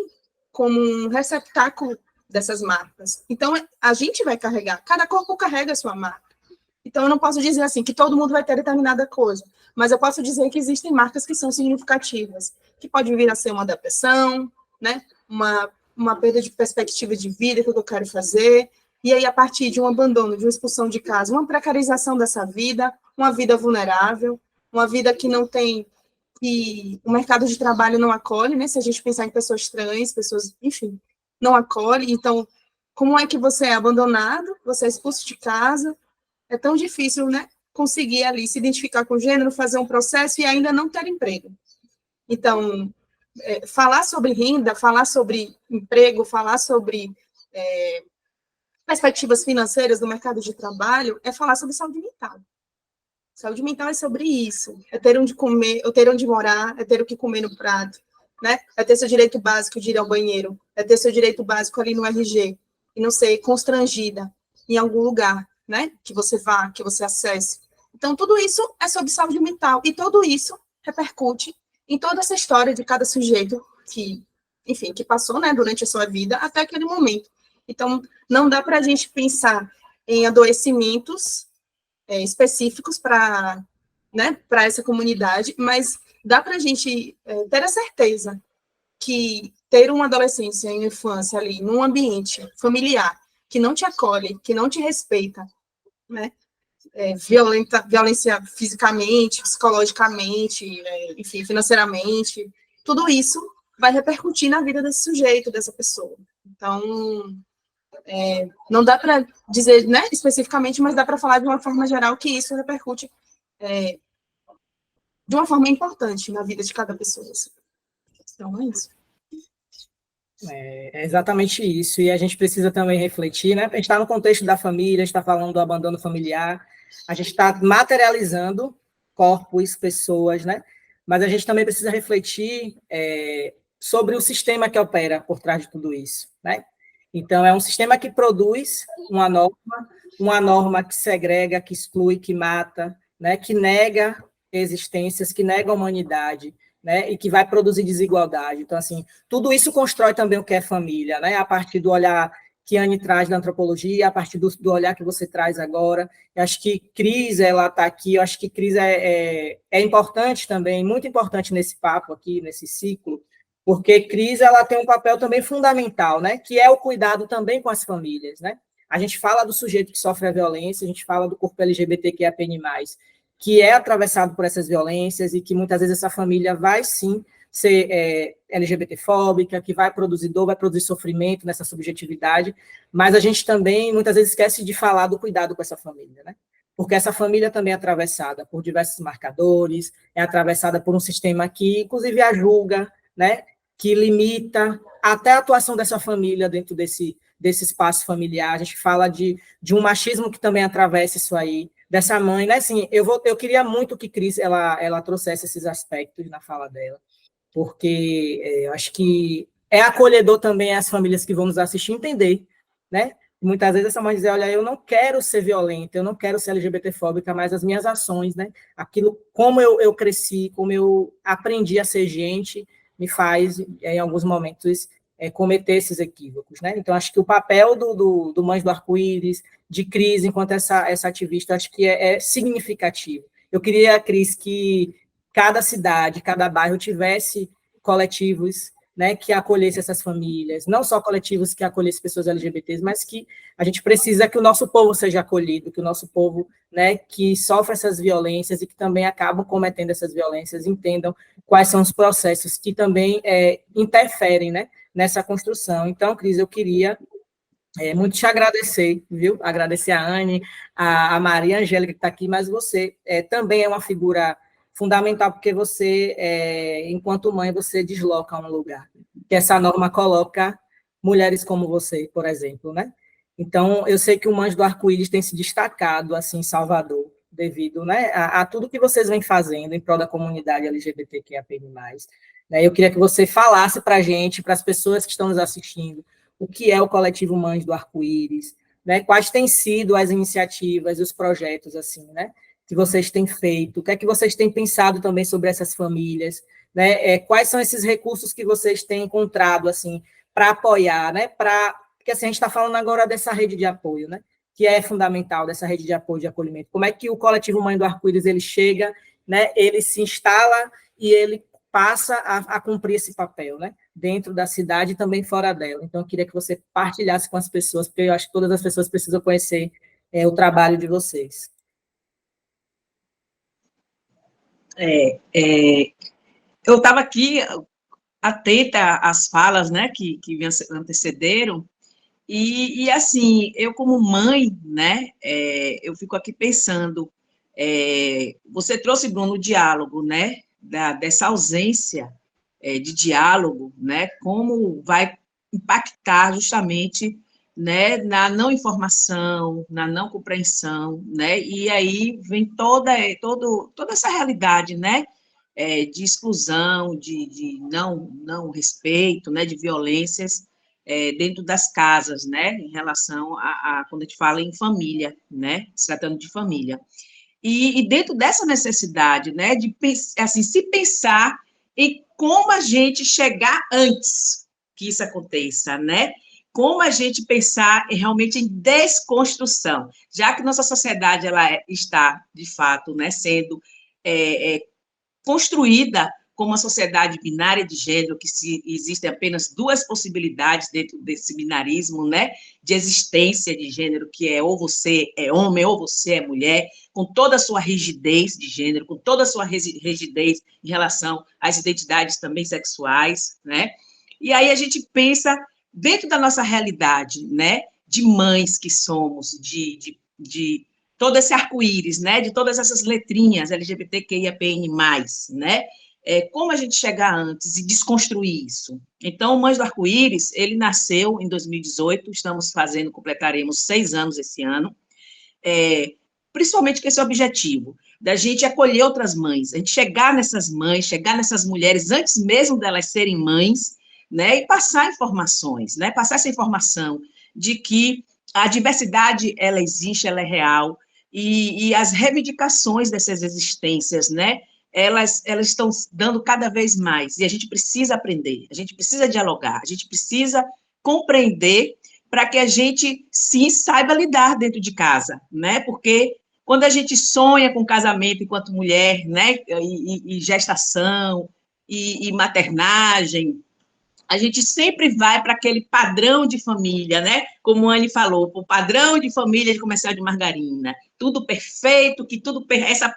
como um receptáculo dessas marcas. Então, a gente vai carregar, cada corpo carrega a sua marca. Então, eu não posso dizer assim, que todo mundo vai ter determinada coisa, mas eu posso dizer que existem marcas que são significativas, que pode vir a ser uma depressão, né, uma perda de perspectiva de vida, que eu quero fazer, e aí, a partir de um abandono, de uma expulsão de casa, uma precarização dessa vida, uma vida vulnerável, uma vida que não tem, que o mercado de trabalho não acolhe, né? Se a gente pensar em pessoas trans, pessoas, enfim, não acolhe. Então, como é que você é abandonado, você é expulso de casa, é tão difícil, né? Conseguir ali se identificar com o gênero, fazer um processo e ainda não ter emprego. Então, falar sobre renda, falar sobre emprego, falar sobre perspectivas financeiras do mercado de trabalho é falar sobre saúde mental. Saúde mental é sobre isso, é ter onde comer, é ter onde morar, é ter o que comer no prato, né? É ter seu direito básico de ir ao banheiro, é ter seu direito básico ali no RG, e não ser constrangida em algum lugar, né? Que você vá, que você acesse. Então, tudo isso é sobre saúde mental, e tudo isso repercute em toda essa história de cada sujeito que, enfim, que passou, né, durante a sua vida até aquele momento. Então, não dá para a gente pensar em adoecimentos específicos para, né, para essa comunidade, mas dá para a gente ter a certeza que ter uma adolescência e uma infância ali, num ambiente familiar, que não te acolhe, que não te respeita, né, violência fisicamente, psicologicamente, enfim, financeiramente, tudo isso vai repercutir na vida desse sujeito, dessa pessoa. Então, não dá para dizer, né, especificamente, mas dá para falar de uma forma geral que isso repercute de uma forma importante na vida de cada pessoa. Assim. Então, é isso. É exatamente isso, e a gente precisa também refletir, né? A gente está no contexto da família, a gente está falando do abandono familiar, a gente está materializando corpos, pessoas, né? Mas a gente também precisa refletir sobre o sistema que opera por trás de tudo isso, né? Então, é um sistema que produz uma norma que segrega, que exclui, que mata, né? Que nega existências, que nega a humanidade, né? E que vai produzir desigualdade. Então, assim, tudo isso constrói também o que é família, né? A partir do olhar que a Anne traz da antropologia, a partir do olhar que você traz agora. Eu acho que Cris, ela está aqui, eu acho que Cris é importante também, muito importante nesse papo aqui, nesse ciclo, porque Cris, ela tem um papel também fundamental, né? Que é o cuidado também com as famílias, né? A gente fala do sujeito que sofre a violência, a gente fala do corpo LGBTQIAPN+, que é atravessado por essas violências e que muitas vezes essa família vai sim ser LGBTfóbica, que vai produzir dor, vai produzir sofrimento nessa subjetividade, mas a gente também muitas vezes esquece de falar do cuidado com essa família, né? Porque essa família também é atravessada por diversos marcadores, é atravessada por um sistema que, inclusive, a julga, né? Que limita até a atuação dessa família dentro desse espaço familiar. A gente fala de um machismo que também atravessa isso aí, dessa mãe, né? Assim, eu queria muito que Cris ela trouxesse esses aspectos na fala dela, porque eu acho que é acolhedor também as famílias que vão nos assistir entender, né? Muitas vezes essa mãe diz, olha, eu não quero ser violenta, eu não quero ser LGBTfóbica, mas as minhas ações, né? Aquilo, como eu cresci, como eu aprendi a ser gente, me faz, em alguns momentos, cometer esses equívocos, né? Então, acho que o papel do Mães do Arco-Íris, de Cris, enquanto essa ativista, acho que é significativo. Eu queria, Cris, que cada cidade, cada bairro tivesse coletivos, né, que acolhesse essas famílias, não só coletivos que acolhessem pessoas LGBTs, mas que a gente precisa que o nosso povo seja acolhido, que o nosso povo, né, que sofre essas violências e que também acabam cometendo essas violências, entendam quais são os processos que também interferem, né, nessa construção. Então, Cris, eu queria muito te agradecer, viu? Agradecer a Anne, a Maria Angélica que está aqui, mas você também é uma figura fundamental, porque você, enquanto mãe, você desloca um lugar, que essa norma coloca mulheres como você, por exemplo, né? Então, eu sei que o Mães do Arco-Íris tem se destacado, assim, em Salvador, devido, né, a tudo que vocês vêm fazendo em prol da comunidade LGBTQIAPN+. Né? Eu queria que você falasse para a gente, para as pessoas que estão nos assistindo, o que é o coletivo Mães do Arco-Íris, né? Quais têm sido as iniciativas, os projetos, assim, né? Que vocês têm feito, o que é que vocês têm pensado também sobre essas famílias, né? Quais são esses recursos que vocês têm encontrado, assim, para apoiar, né? Porque assim, a gente está falando agora dessa rede de apoio, né? Que é fundamental, dessa rede de apoio de acolhimento. Como é que o coletivo Mãe do Arco-Íris, ele chega, né? Ele se instala e ele passa a cumprir esse papel, né? Dentro da cidade e também fora dela. Então, eu queria que você partilhasse com as pessoas, porque eu acho que todas as pessoas precisam conhecer o trabalho de vocês. Eu estava aqui atenta às falas, né, que me antecederam, e assim, eu como mãe, né, eu fico aqui pensando, você trouxe, Bruno, o diálogo, né, dessa ausência de diálogo, né, como vai impactar justamente, né, na não informação, na não compreensão, né, e aí vem toda essa realidade, né, de exclusão, de não respeito, né, de violências dentro das casas, né, em relação quando a gente fala em família, né, se tratando de família. E dentro dessa necessidade, né, de assim, se pensar em como a gente chegar antes que isso aconteça, né, como a gente pensar realmente em desconstrução, já que nossa sociedade ela está, de fato, né, sendo construída como uma sociedade binária de gênero, que existem apenas duas possibilidades dentro desse binarismo, né, de existência de gênero, que é ou você é homem ou você é mulher, com toda a sua rigidez de gênero, com toda a sua rigidez em relação às identidades também sexuais, né, e aí a gente pensa, dentro da nossa realidade, né, de mães que somos, de todo esse arco-íris, né, de todas essas letrinhas LGBTQIAPN+, né, como a gente chegar antes e desconstruir isso? Então, o Mães do Arco-Íris, ele nasceu em 2018, completaremos 6 anos esse ano, principalmente com esse objetivo, da gente acolher outras mães, a gente chegar nessas mães, chegar nessas mulheres, antes mesmo delas serem mães, né, e passar informações, né, passar essa informação de que a diversidade, ela existe, ela é real, e as reivindicações dessas existências, né, elas estão dando cada vez mais, e a gente precisa aprender, a gente precisa dialogar, a gente precisa compreender para que a gente, sim, saiba lidar dentro de casa, né, porque quando a gente sonha com casamento enquanto mulher, né, e gestação, e maternagem, a gente sempre vai para aquele padrão de família, né? Como a Anne falou, o padrão de família de comercial de margarina. Tudo perfeito, que tudo essa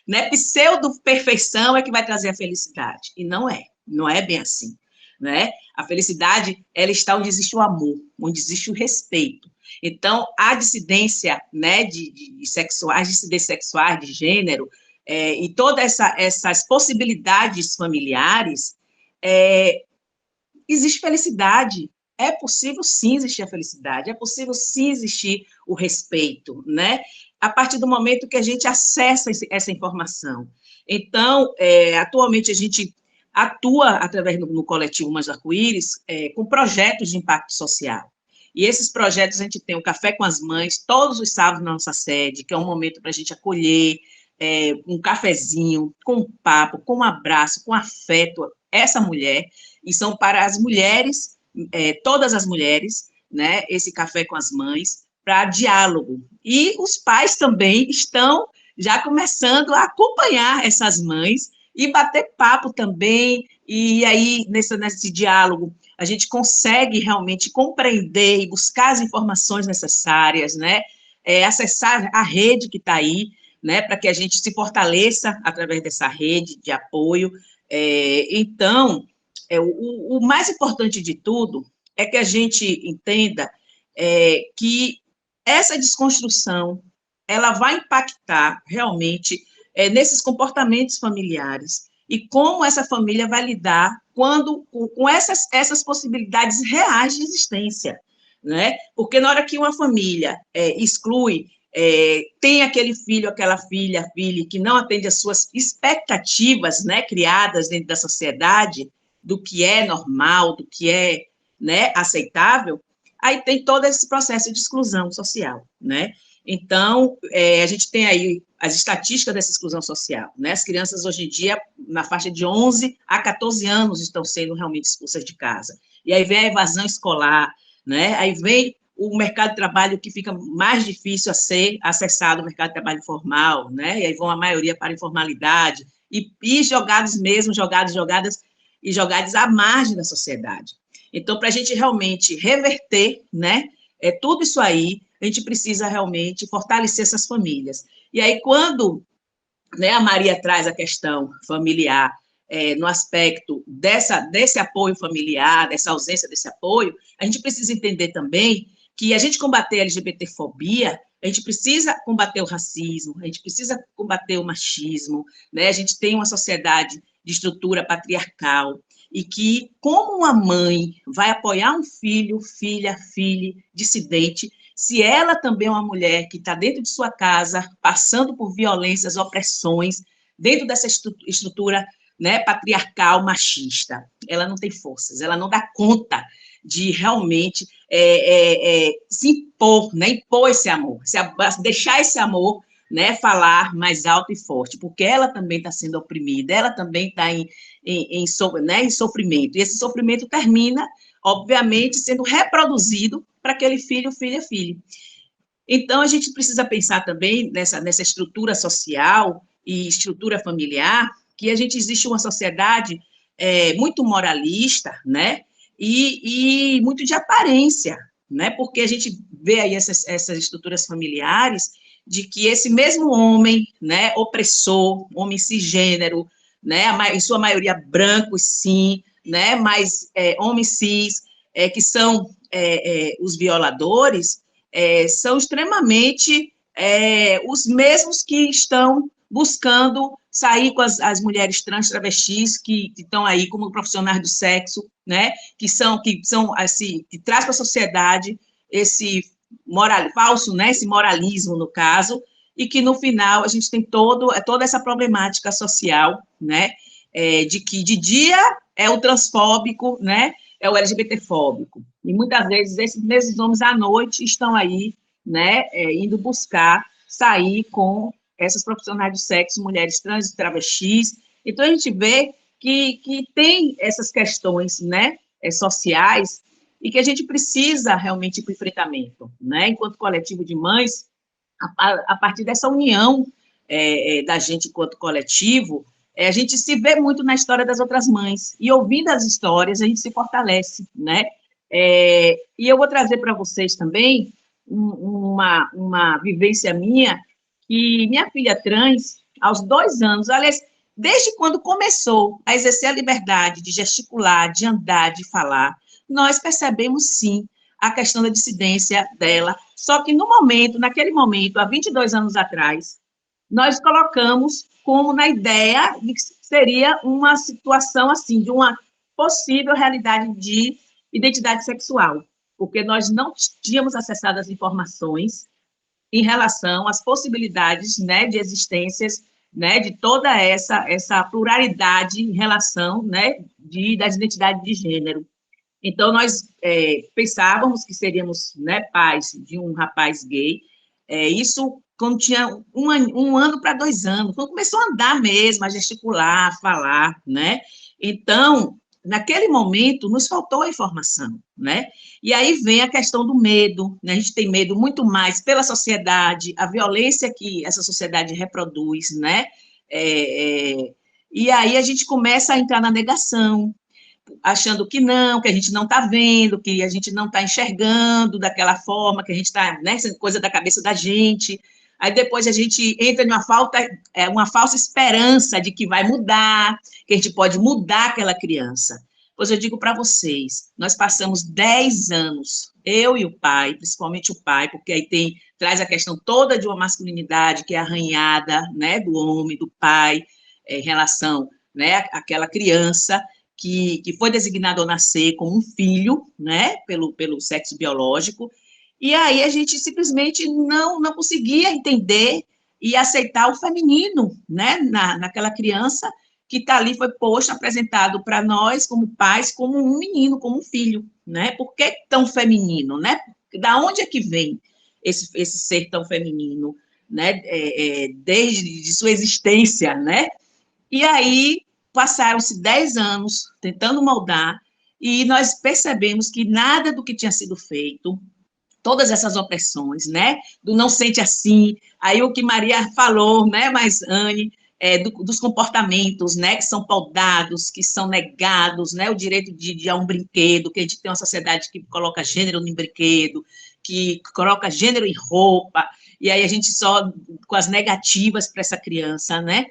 né, pseudo-perfeição é que vai trazer a felicidade. E não é bem assim, né? A felicidade, ela está onde existe o amor, onde existe o respeito. Então, a dissidência, né, dissidências sexuais, de gênero, e todas essas possibilidades familiares, existe felicidade, é possível sim existir a felicidade, é possível sim existir o respeito, né? A partir do momento que a gente acessa essa informação. Então, atualmente a gente atua através no coletivo Mães do Arco-Íris com projetos de impacto social. E esses projetos a gente tem o Café com as Mães, todos os sábados na nossa sede, que é um momento para a gente acolher, um cafezinho, com um papo, com um abraço, com afeto, essa mulher, e são para as mulheres, todas as mulheres, né, esse Café com as Mães, para diálogo. E os pais também estão já começando a acompanhar essas mães e bater papo também, e aí, nesse diálogo, a gente consegue realmente compreender e buscar as informações necessárias, né, acessar a rede que está aí, né, para que a gente se fortaleça através dessa rede de apoio. Então, o mais importante de tudo é que a gente entenda que essa desconstrução, ela vai impactar realmente nesses comportamentos familiares e como essa família vai lidar com essas possibilidades reais de existência, né? Porque na hora que uma família exclui, tem aquele filho, aquela filha que não atende às suas expectativas, né, criadas dentro da sociedade, do que é normal, do que é, né, aceitável, aí tem todo esse processo de exclusão social, né? Então, a gente tem aí as estatísticas dessa exclusão social, né? As crianças hoje em dia, na faixa de 11 a 14 anos, estão sendo realmente expulsas de casa. E aí vem a evasão escolar, né? Aí vem o mercado de trabalho que fica mais difícil a ser acessado, o mercado de trabalho formal, né? E aí vão a maioria para a informalidade, e jogados à margem da sociedade. Então, para a gente realmente reverter, né, tudo isso aí, a gente precisa realmente fortalecer essas famílias. E aí, quando, né, a Maria traz a questão familiar, no aspecto desse apoio familiar, dessa ausência desse apoio, a gente precisa entender também que a gente combater a LGBTfobia, a gente precisa combater o racismo, a gente precisa combater o machismo, né? A gente tem uma sociedade de estrutura patriarcal, e que, como uma mãe vai apoiar um filho, filha dissidente, se ela também é uma mulher que está dentro de sua casa, passando por violências, opressões, dentro dessa estrutura, né, patriarcal, machista, ela não tem forças, ela não dá conta de realmente se impor, né, impor esse amor, deixar esse amor, né, falar mais alto e forte, porque ela também está sendo oprimida, ela também está em sofrimento, e esse sofrimento termina, obviamente, sendo reproduzido para aquele filho, filha. Então, a gente precisa pensar também nessa estrutura social e estrutura familiar, que a gente existe uma sociedade muito moralista, né, e muito de aparência, né, porque a gente vê aí essas estruturas familiares de que esse mesmo homem, né, opressor, homem cisgênero, né, em sua maioria brancos, sim, né, mas homens cis, que são os violadores, são extremamente os mesmos que estão buscando sair com as mulheres trans, travestis, que estão aí como profissionais do sexo, né, que são assim, que traz para a sociedade esse falso, né, esse moralismo, no caso, e que, no final, a gente tem toda essa problemática social, né, de que de dia é o transfóbico, né, é o LGBTfóbico, e muitas vezes esses mesmos homens à noite estão aí, né, indo buscar sair com essas profissionais do sexo, mulheres trans e travestis. Então, a gente vê que tem essas questões, né, sociais, e que a gente precisa realmente ir para o enfrentamento, né, enquanto coletivo de mães, a partir dessa união da gente enquanto coletivo, a gente se vê muito na história das outras mães, e ouvindo as histórias, a gente se fortalece, né, e eu vou trazer para vocês também uma vivência minha, que minha filha trans, aos 2 anos, aliás, desde quando começou a exercer a liberdade de gesticular, de andar, de falar, nós percebemos, sim, a questão da dissidência dela, só que naquele momento, há 22 anos atrás, nós colocamos como na ideia de que seria uma situação, assim, de uma possível realidade de identidade sexual, porque nós não tínhamos acessado as informações em relação às possibilidades, né, de existências, né, de toda essa pluralidade em relação, né, das identidades de gênero. Então, nós pensávamos que seríamos, né, pais de um rapaz gay, isso quando tinha um ano para 2 anos, quando começou a andar mesmo, a gesticular, a falar, né? Então, naquele momento, nos faltou a informação, né? E aí vem a questão do medo, né? A gente tem medo muito mais pela sociedade, a violência que essa sociedade reproduz, né? E aí a gente começa a entrar na negação, achando que a gente não está vendo, que a gente não está enxergando daquela forma, que a gente está, né, coisa da cabeça da gente. Aí depois a gente entra numa uma falsa esperança de que vai mudar, que a gente pode mudar aquela criança. Pois eu digo para vocês, nós passamos 10 anos, eu e o pai, principalmente o pai, porque aí traz a questão toda de uma masculinidade que é arranhada, né, do homem, do pai, em relação, né, àquela criança, que foi designado ao nascer como um filho, né, pelo sexo biológico, e aí a gente simplesmente não conseguia entender e aceitar o feminino, né, naquela criança que está ali, foi posto, apresentado para nós, como pais, como um menino, como um filho, né, por que tão feminino, né, da onde é que vem esse ser tão feminino, né, desde sua existência, né, e aí passaram-se 10 anos tentando moldar, e nós percebemos que nada do que tinha sido feito, todas essas opressões, né, do não sente assim, aí o que Maria falou, né, mas Anne, dos comportamentos, né, que são podados, que são negados, né, o direito de ir a um brinquedo, que a gente tem uma sociedade que coloca gênero em brinquedo, que coloca gênero em roupa, e aí a gente só com as negativas para essa criança, né,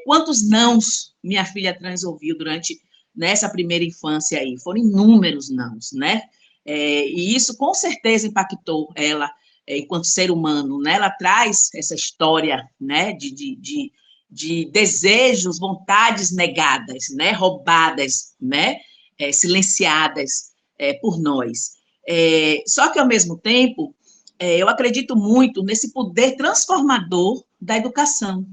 quantos nãos minha filha trans ouviu durante essa primeira infância aí? Foram inúmeros nãos, né? E isso com certeza impactou ela enquanto ser humano, né? Ela traz essa história, né, de desejos, vontades negadas, né, roubadas, né, silenciadas por nós. Só que, ao mesmo tempo, eu acredito muito nesse poder transformador da educação,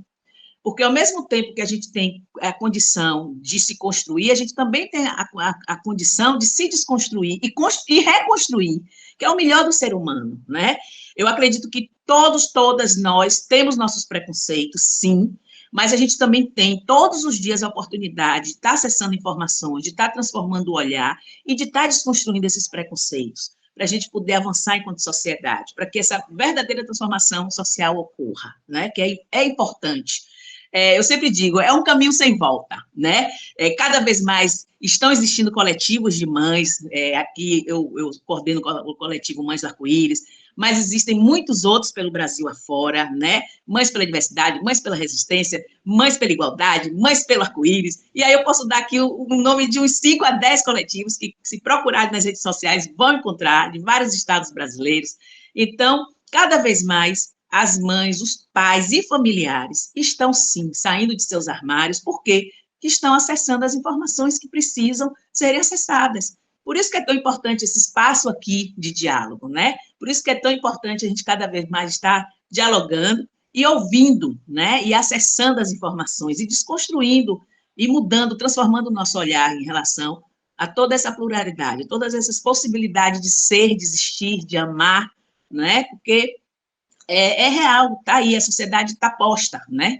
porque, ao mesmo tempo que a gente tem a condição de se construir, a gente também tem a condição de se desconstruir e reconstruir, que é o melhor do ser humano, né? Eu acredito que todas nós temos nossos preconceitos, sim, mas a gente também tem, todos os dias, a oportunidade de estar acessando informações, de estar transformando o olhar e de estar desconstruindo esses preconceitos, para a gente poder avançar enquanto sociedade, para que essa verdadeira transformação social ocorra, né? Que é importante. Eu sempre digo, é um caminho sem volta, né? Cada vez mais estão existindo coletivos de mães, aqui eu coordeno o coletivo Mães do Arco-Íris, mas existem muitos outros pelo Brasil afora, né? Mães pela diversidade, mães pela resistência, mães pela igualdade, mães pelo arco-íris, e aí eu posso dar aqui o nome de uns 5 a 10 coletivos que, se procurarem nas redes sociais, vão encontrar, de vários estados brasileiros. Então, cada vez mais, as mães, os pais e familiares estão, sim, saindo de seus armários, porque estão acessando as informações que precisam serem acessadas. Por isso que é tão importante esse espaço aqui de diálogo, né? Por isso que é tão importante a gente cada vez mais estar dialogando e ouvindo, né? E acessando as informações e desconstruindo e mudando, transformando o nosso olhar em relação a toda essa pluralidade, todas essas possibilidades de ser, de existir, de amar, né? Porque é real, está aí, a sociedade está posta, né?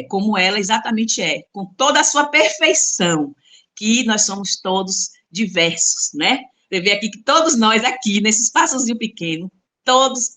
Como ela exatamente é, com toda a sua perfeição, que nós somos todos diversos, né? Você vê aqui que todos nós aqui, nesse espaçozinho pequeno, todas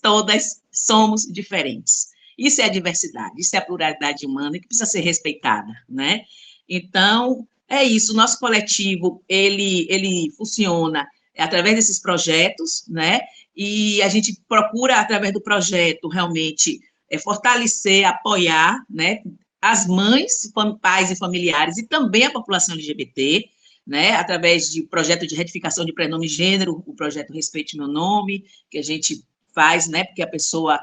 somos diferentes. Isso é a diversidade, isso é a pluralidade humana que precisa ser respeitada, né? Então, é isso, o nosso coletivo, ele funciona através desses projetos, né? E a gente procura, através do projeto, realmente fortalecer, apoiar, né, as mães, pais e familiares, e também a população LGBT, né, através de projeto de retificação de prenome e gênero, o projeto Respeite Meu Nome, que a gente faz, né, porque a pessoa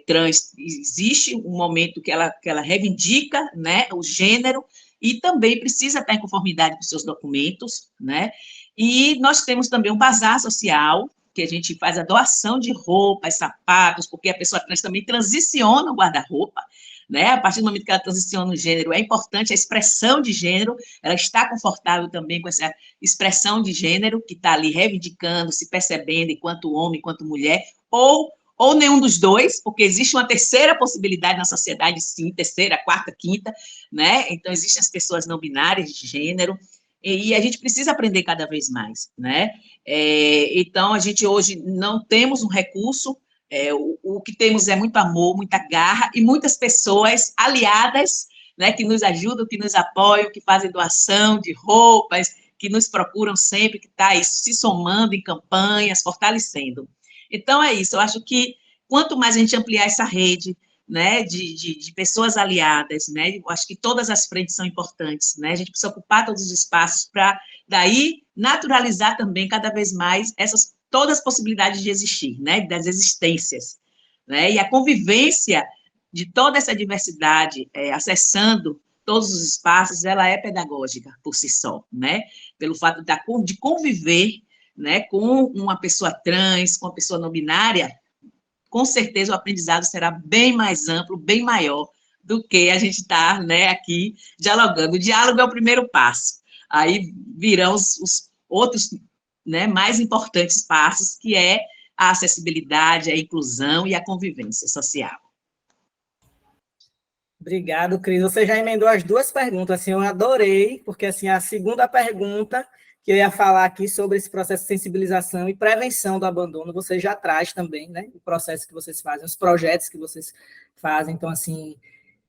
trans, existe um momento que ela reivindica, né, o gênero, e também precisa estar em conformidade com seus documentos, né, e nós temos também um bazar social, que a gente faz a doação de roupas, sapatos, porque a pessoa trans também transiciona o guarda-roupa, né? A partir do momento que ela transiciona o gênero, é importante a expressão de gênero, ela está confortável também com essa expressão de gênero, que está ali reivindicando, se percebendo enquanto homem, enquanto mulher, ou nenhum dos dois, porque existe uma terceira possibilidade na sociedade, sim, terceira, quarta, quinta, né? Então, existem as pessoas não binárias de gênero, e a gente precisa aprender cada vez mais, né? Então, a gente hoje não temos um recurso, o que temos é muito amor, muita garra e muitas pessoas aliadas, né, que nos ajudam, que nos apoiam, que fazem doação de roupas, que nos procuram sempre, que está se somando em campanhas, fortalecendo. Então, é isso, eu acho que quanto mais a gente ampliar essa rede, né, de pessoas aliadas, né, eu acho que todas as frentes são importantes, né, a gente precisa ocupar todos os espaços para, daí, naturalizar também cada vez mais todas as possibilidades de existir, né, das existências, né, e a convivência de toda essa diversidade, acessando todos os espaços, ela é pedagógica por si só, né, pelo fato de conviver, né, com uma pessoa trans, com uma pessoa não binária, com certeza o aprendizado será bem mais amplo, bem maior do que a gente está, né, aqui dialogando. O diálogo é o primeiro passo. Aí virão os outros, né, mais importantes passos, que é a acessibilidade, a inclusão e a convivência social. Obrigado, Cris. Você já emendou as duas perguntas, assim, eu adorei, porque assim, a segunda pergunta que eu ia falar aqui sobre esse processo de sensibilização e prevenção do abandono, você já traz também, né, o processo que vocês fazem, os projetos que vocês fazem. Então, assim,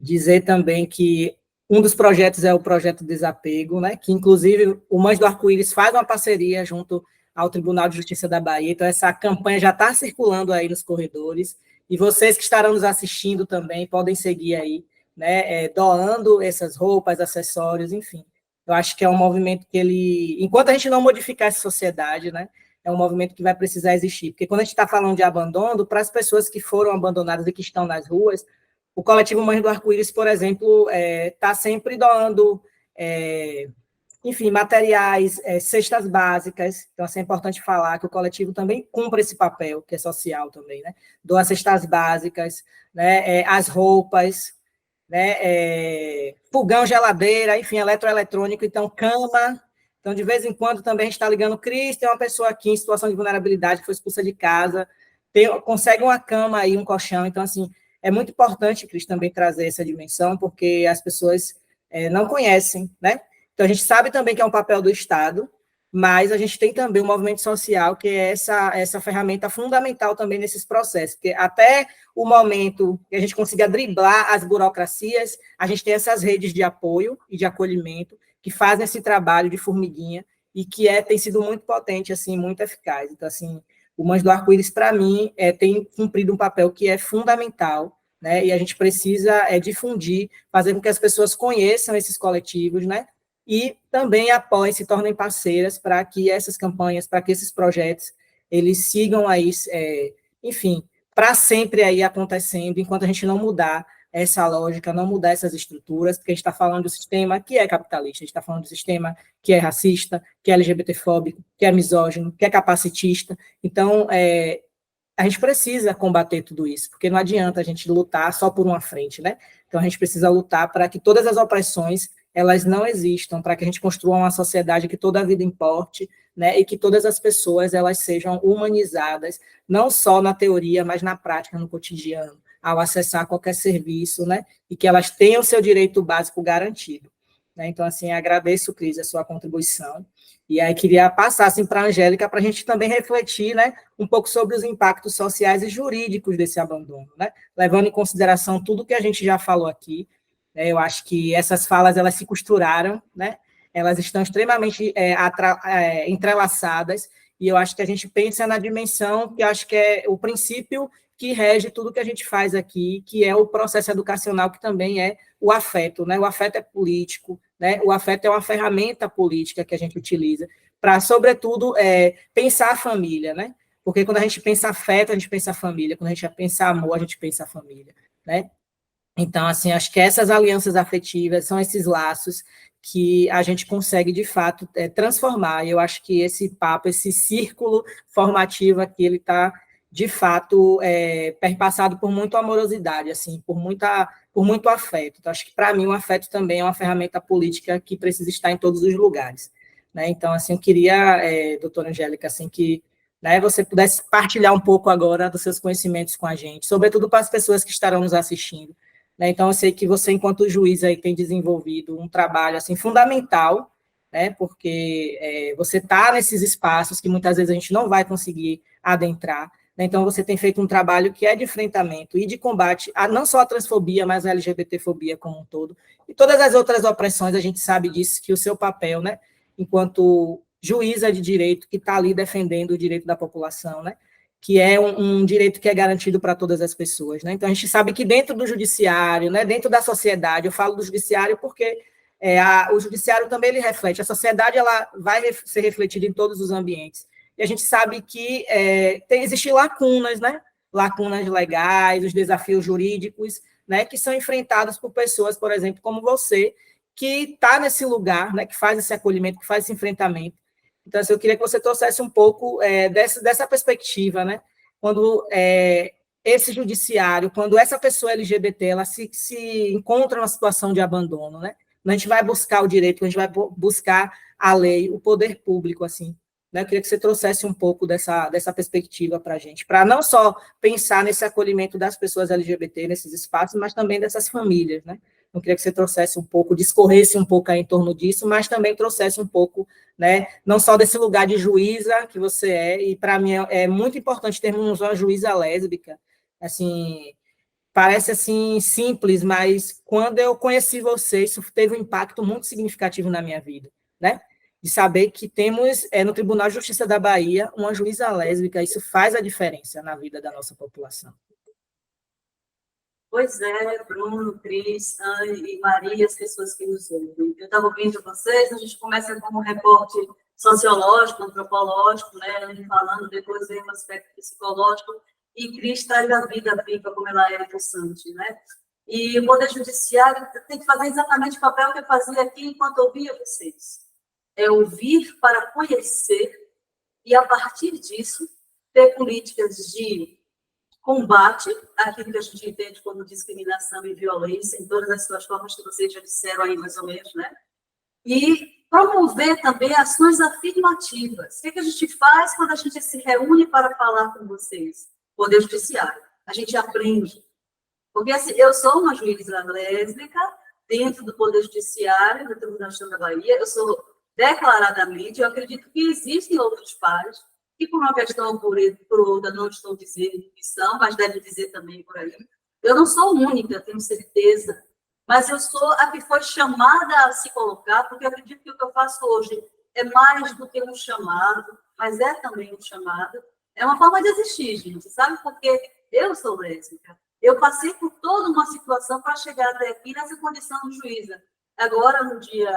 dizer também que um dos projetos é o projeto Desapego, né, que inclusive o Mães do Arco-Íris faz uma parceria junto ao Tribunal de Justiça da Bahia, então essa campanha já está circulando aí nos corredores, e vocês que estarão nos assistindo também podem seguir aí, né, doando essas roupas, acessórios, enfim. Eu acho que é um movimento que enquanto a gente não modificar essa sociedade, né, é um movimento que vai precisar existir. Porque quando a gente está falando de abandono, para as pessoas que foram abandonadas e que estão nas ruas, o coletivo Mães do Arco-Íris, por exemplo, está sempre doando, enfim, materiais, cestas básicas. Então, assim, é importante falar que o coletivo também cumpre esse papel, que é social também, né? Doa cestas básicas, né, as roupas, né, fogão, geladeira, enfim, eletroeletrônico, então cama. Então, de vez em quando, também a gente está ligando, Cris, tem uma pessoa aqui em situação de vulnerabilidade que foi expulsa de casa, consegue uma cama aí, um colchão. Então, assim, é muito importante, Cris, também trazer essa dimensão, porque as pessoas não conhecem, né? Então, a gente sabe também que é um papel do Estado, mas a gente tem também o movimento social, que é essa ferramenta fundamental também nesses processos, porque até o momento que a gente consiga driblar as burocracias, a gente tem essas redes de apoio e de acolhimento que fazem esse trabalho de formiguinha e que tem sido muito potente, assim, muito eficaz. Então, assim, o Mães do Arco-Íris, para mim, tem cumprido um papel que é fundamental, né, e a gente precisa difundir, fazer com que as pessoas conheçam esses coletivos, né, e também apoiem, se tornem parceiras para que essas campanhas, para que esses projetos, eles sigam aí, enfim, para sempre aí acontecendo, enquanto a gente não mudar essa lógica, não mudar essas estruturas, porque a gente está falando do sistema que é capitalista, a gente está falando do sistema que é racista, que é LGBTfóbico, que é misógino, que é capacitista. Então, a gente precisa combater tudo isso, porque não adianta a gente lutar só por uma frente, né? Então, a gente precisa lutar para que todas as opressões, elas não existam, para que a gente construa uma sociedade que toda a vida importe, né? E que todas as pessoas, elas sejam humanizadas, não só na teoria, mas na prática, no cotidiano, ao acessar qualquer serviço, né? E que elas tenham o seu direito básico garantido. Né? Então, assim, agradeço, Cris, a sua contribuição. E aí queria passar assim, para a Angélica, para a gente também refletir, né, um pouco sobre os impactos sociais e jurídicos desse abandono, né? Levando em consideração tudo que a gente já falou aqui. Né? Eu acho que essas falas, elas se costuraram, né? Elas estão extremamente entrelaçadas, e eu acho que a gente pensa na dimensão que eu acho que é o princípio que rege tudo que a gente faz aqui, que é o processo educacional, que também é o afeto, né? O afeto é político, né? O afeto é uma ferramenta política que a gente utiliza para, sobretudo, pensar a família, né? Porque quando a gente pensa afeto, a gente pensa a família, quando a gente pensa amor, a gente pensa a família, né? Então, assim, acho que essas alianças afetivas são esses laços que a gente consegue, de fato, transformar. E eu acho que esse papo, esse círculo formativo aqui, ele está, de fato, perpassado por muita amorosidade, assim, por muito afeto. Então, acho que, para mim, o afeto também é uma ferramenta política que precisa estar em todos os lugares. Né? Então, assim, eu queria, doutora Angélica, assim, que, né, você pudesse partilhar um pouco agora dos seus conhecimentos com a gente, sobretudo para as pessoas que estarão nos assistindo. Né? Então, eu sei que você, enquanto juiz, aí, tem desenvolvido um trabalho assim, fundamental, né? Porque você está nesses espaços que muitas vezes a gente não vai conseguir adentrar. Né? Então, você tem feito um trabalho que é de enfrentamento e de combate a não só a transfobia, mas a LGBTfobia como um todo. E todas as outras opressões, a gente sabe disso, que o seu papel, né, enquanto juíza de direito, que está ali defendendo o direito da população, né? Que é um direito que é garantido para todas as pessoas. Né? Então, a gente sabe que dentro do judiciário, né, dentro da sociedade, eu falo do judiciário porque o judiciário também ele reflete, a sociedade ela vai ser refletida em todos os ambientes. E a gente sabe que existem lacunas, né? Lacunas legais, os desafios jurídicos, né, que são enfrentados por pessoas, por exemplo, como você, que está nesse lugar, né, que faz esse acolhimento, que faz esse enfrentamento. Então, assim, eu queria que você trouxesse um pouco dessa perspectiva, né? Quando esse judiciário, quando essa pessoa LGBT, ela se encontra numa situação de abandono, né? Quando a gente vai buscar o direito, quando a gente vai buscar a lei, o poder público, assim, né? Eu queria que você trouxesse um pouco dessa perspectiva para a gente, para não só pensar nesse acolhimento das pessoas LGBT nesses espaços, mas também dessas famílias, né? Eu queria que você trouxesse um pouco, discorresse um pouco aí em torno disso, mas também trouxesse um pouco, né, não só desse lugar de juíza que você e para mim é muito importante termos uma juíza lésbica, assim, parece assim simples, mas quando eu conheci você, isso teve um impacto muito significativo na minha vida, né? De saber que temos no Tribunal de Justiça da Bahia uma juíza lésbica, isso faz a diferença na vida da nossa população. Pois é, Bruno, Cris, Anne e Maria, as pessoas que nos ouvem. Eu estava ouvindo vocês, a gente começa com um recorte sociológico, antropológico, né, Anne falando, depois vem um aspecto psicológico, e Cris traz a vida viva, como ela é pulsante, né? E o Poder Judiciário tem que fazer exatamente o papel que eu fazia aqui enquanto ouvia vocês. É ouvir para conhecer e, a partir disso, ter políticas de combate àquilo que a gente entende como discriminação e violência, em todas as suas formas que vocês já disseram aí, mais ou menos, né? E promover também ações afirmativas. O que a gente faz quando a gente se reúne para falar com vocês? Poder Judiciário. A gente aprende. Porque assim, eu sou uma juíza lésbica dentro do Poder Judiciário, do Tribunal de Justiça da Bahia, eu sou declaradamente, eu acredito que existem outros pares que por uma questão por outra não estão dizendo que são, mas devem dizer também por aí. Eu não sou única, tenho certeza, mas eu sou a que foi chamada a se colocar, porque eu acredito que o que eu faço hoje é mais do que um chamado, mas é também um chamado. É uma forma de existir, gente, sabe? Porque eu sou lésbica. Eu passei por toda uma situação para chegar até aqui nessa condição de juíza. Agora, no dia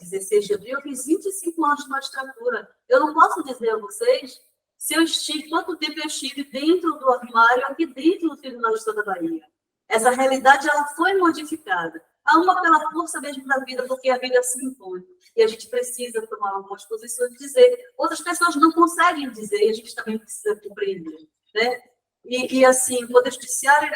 16 de abril, eu fiz 25 anos de magistratura. Eu não posso dizer a vocês se eu estive, quanto tempo eu estive dentro do armário, aqui dentro do Tribunal de Estado da Bahia. Essa realidade, ela foi modificada. Há uma pela força mesmo da vida, porque a vida se impõe. E a gente precisa tomar algumas posições e dizer. Outras pessoas não conseguem dizer, e a gente também precisa compreender. Né? E assim, o Poder Judiciário,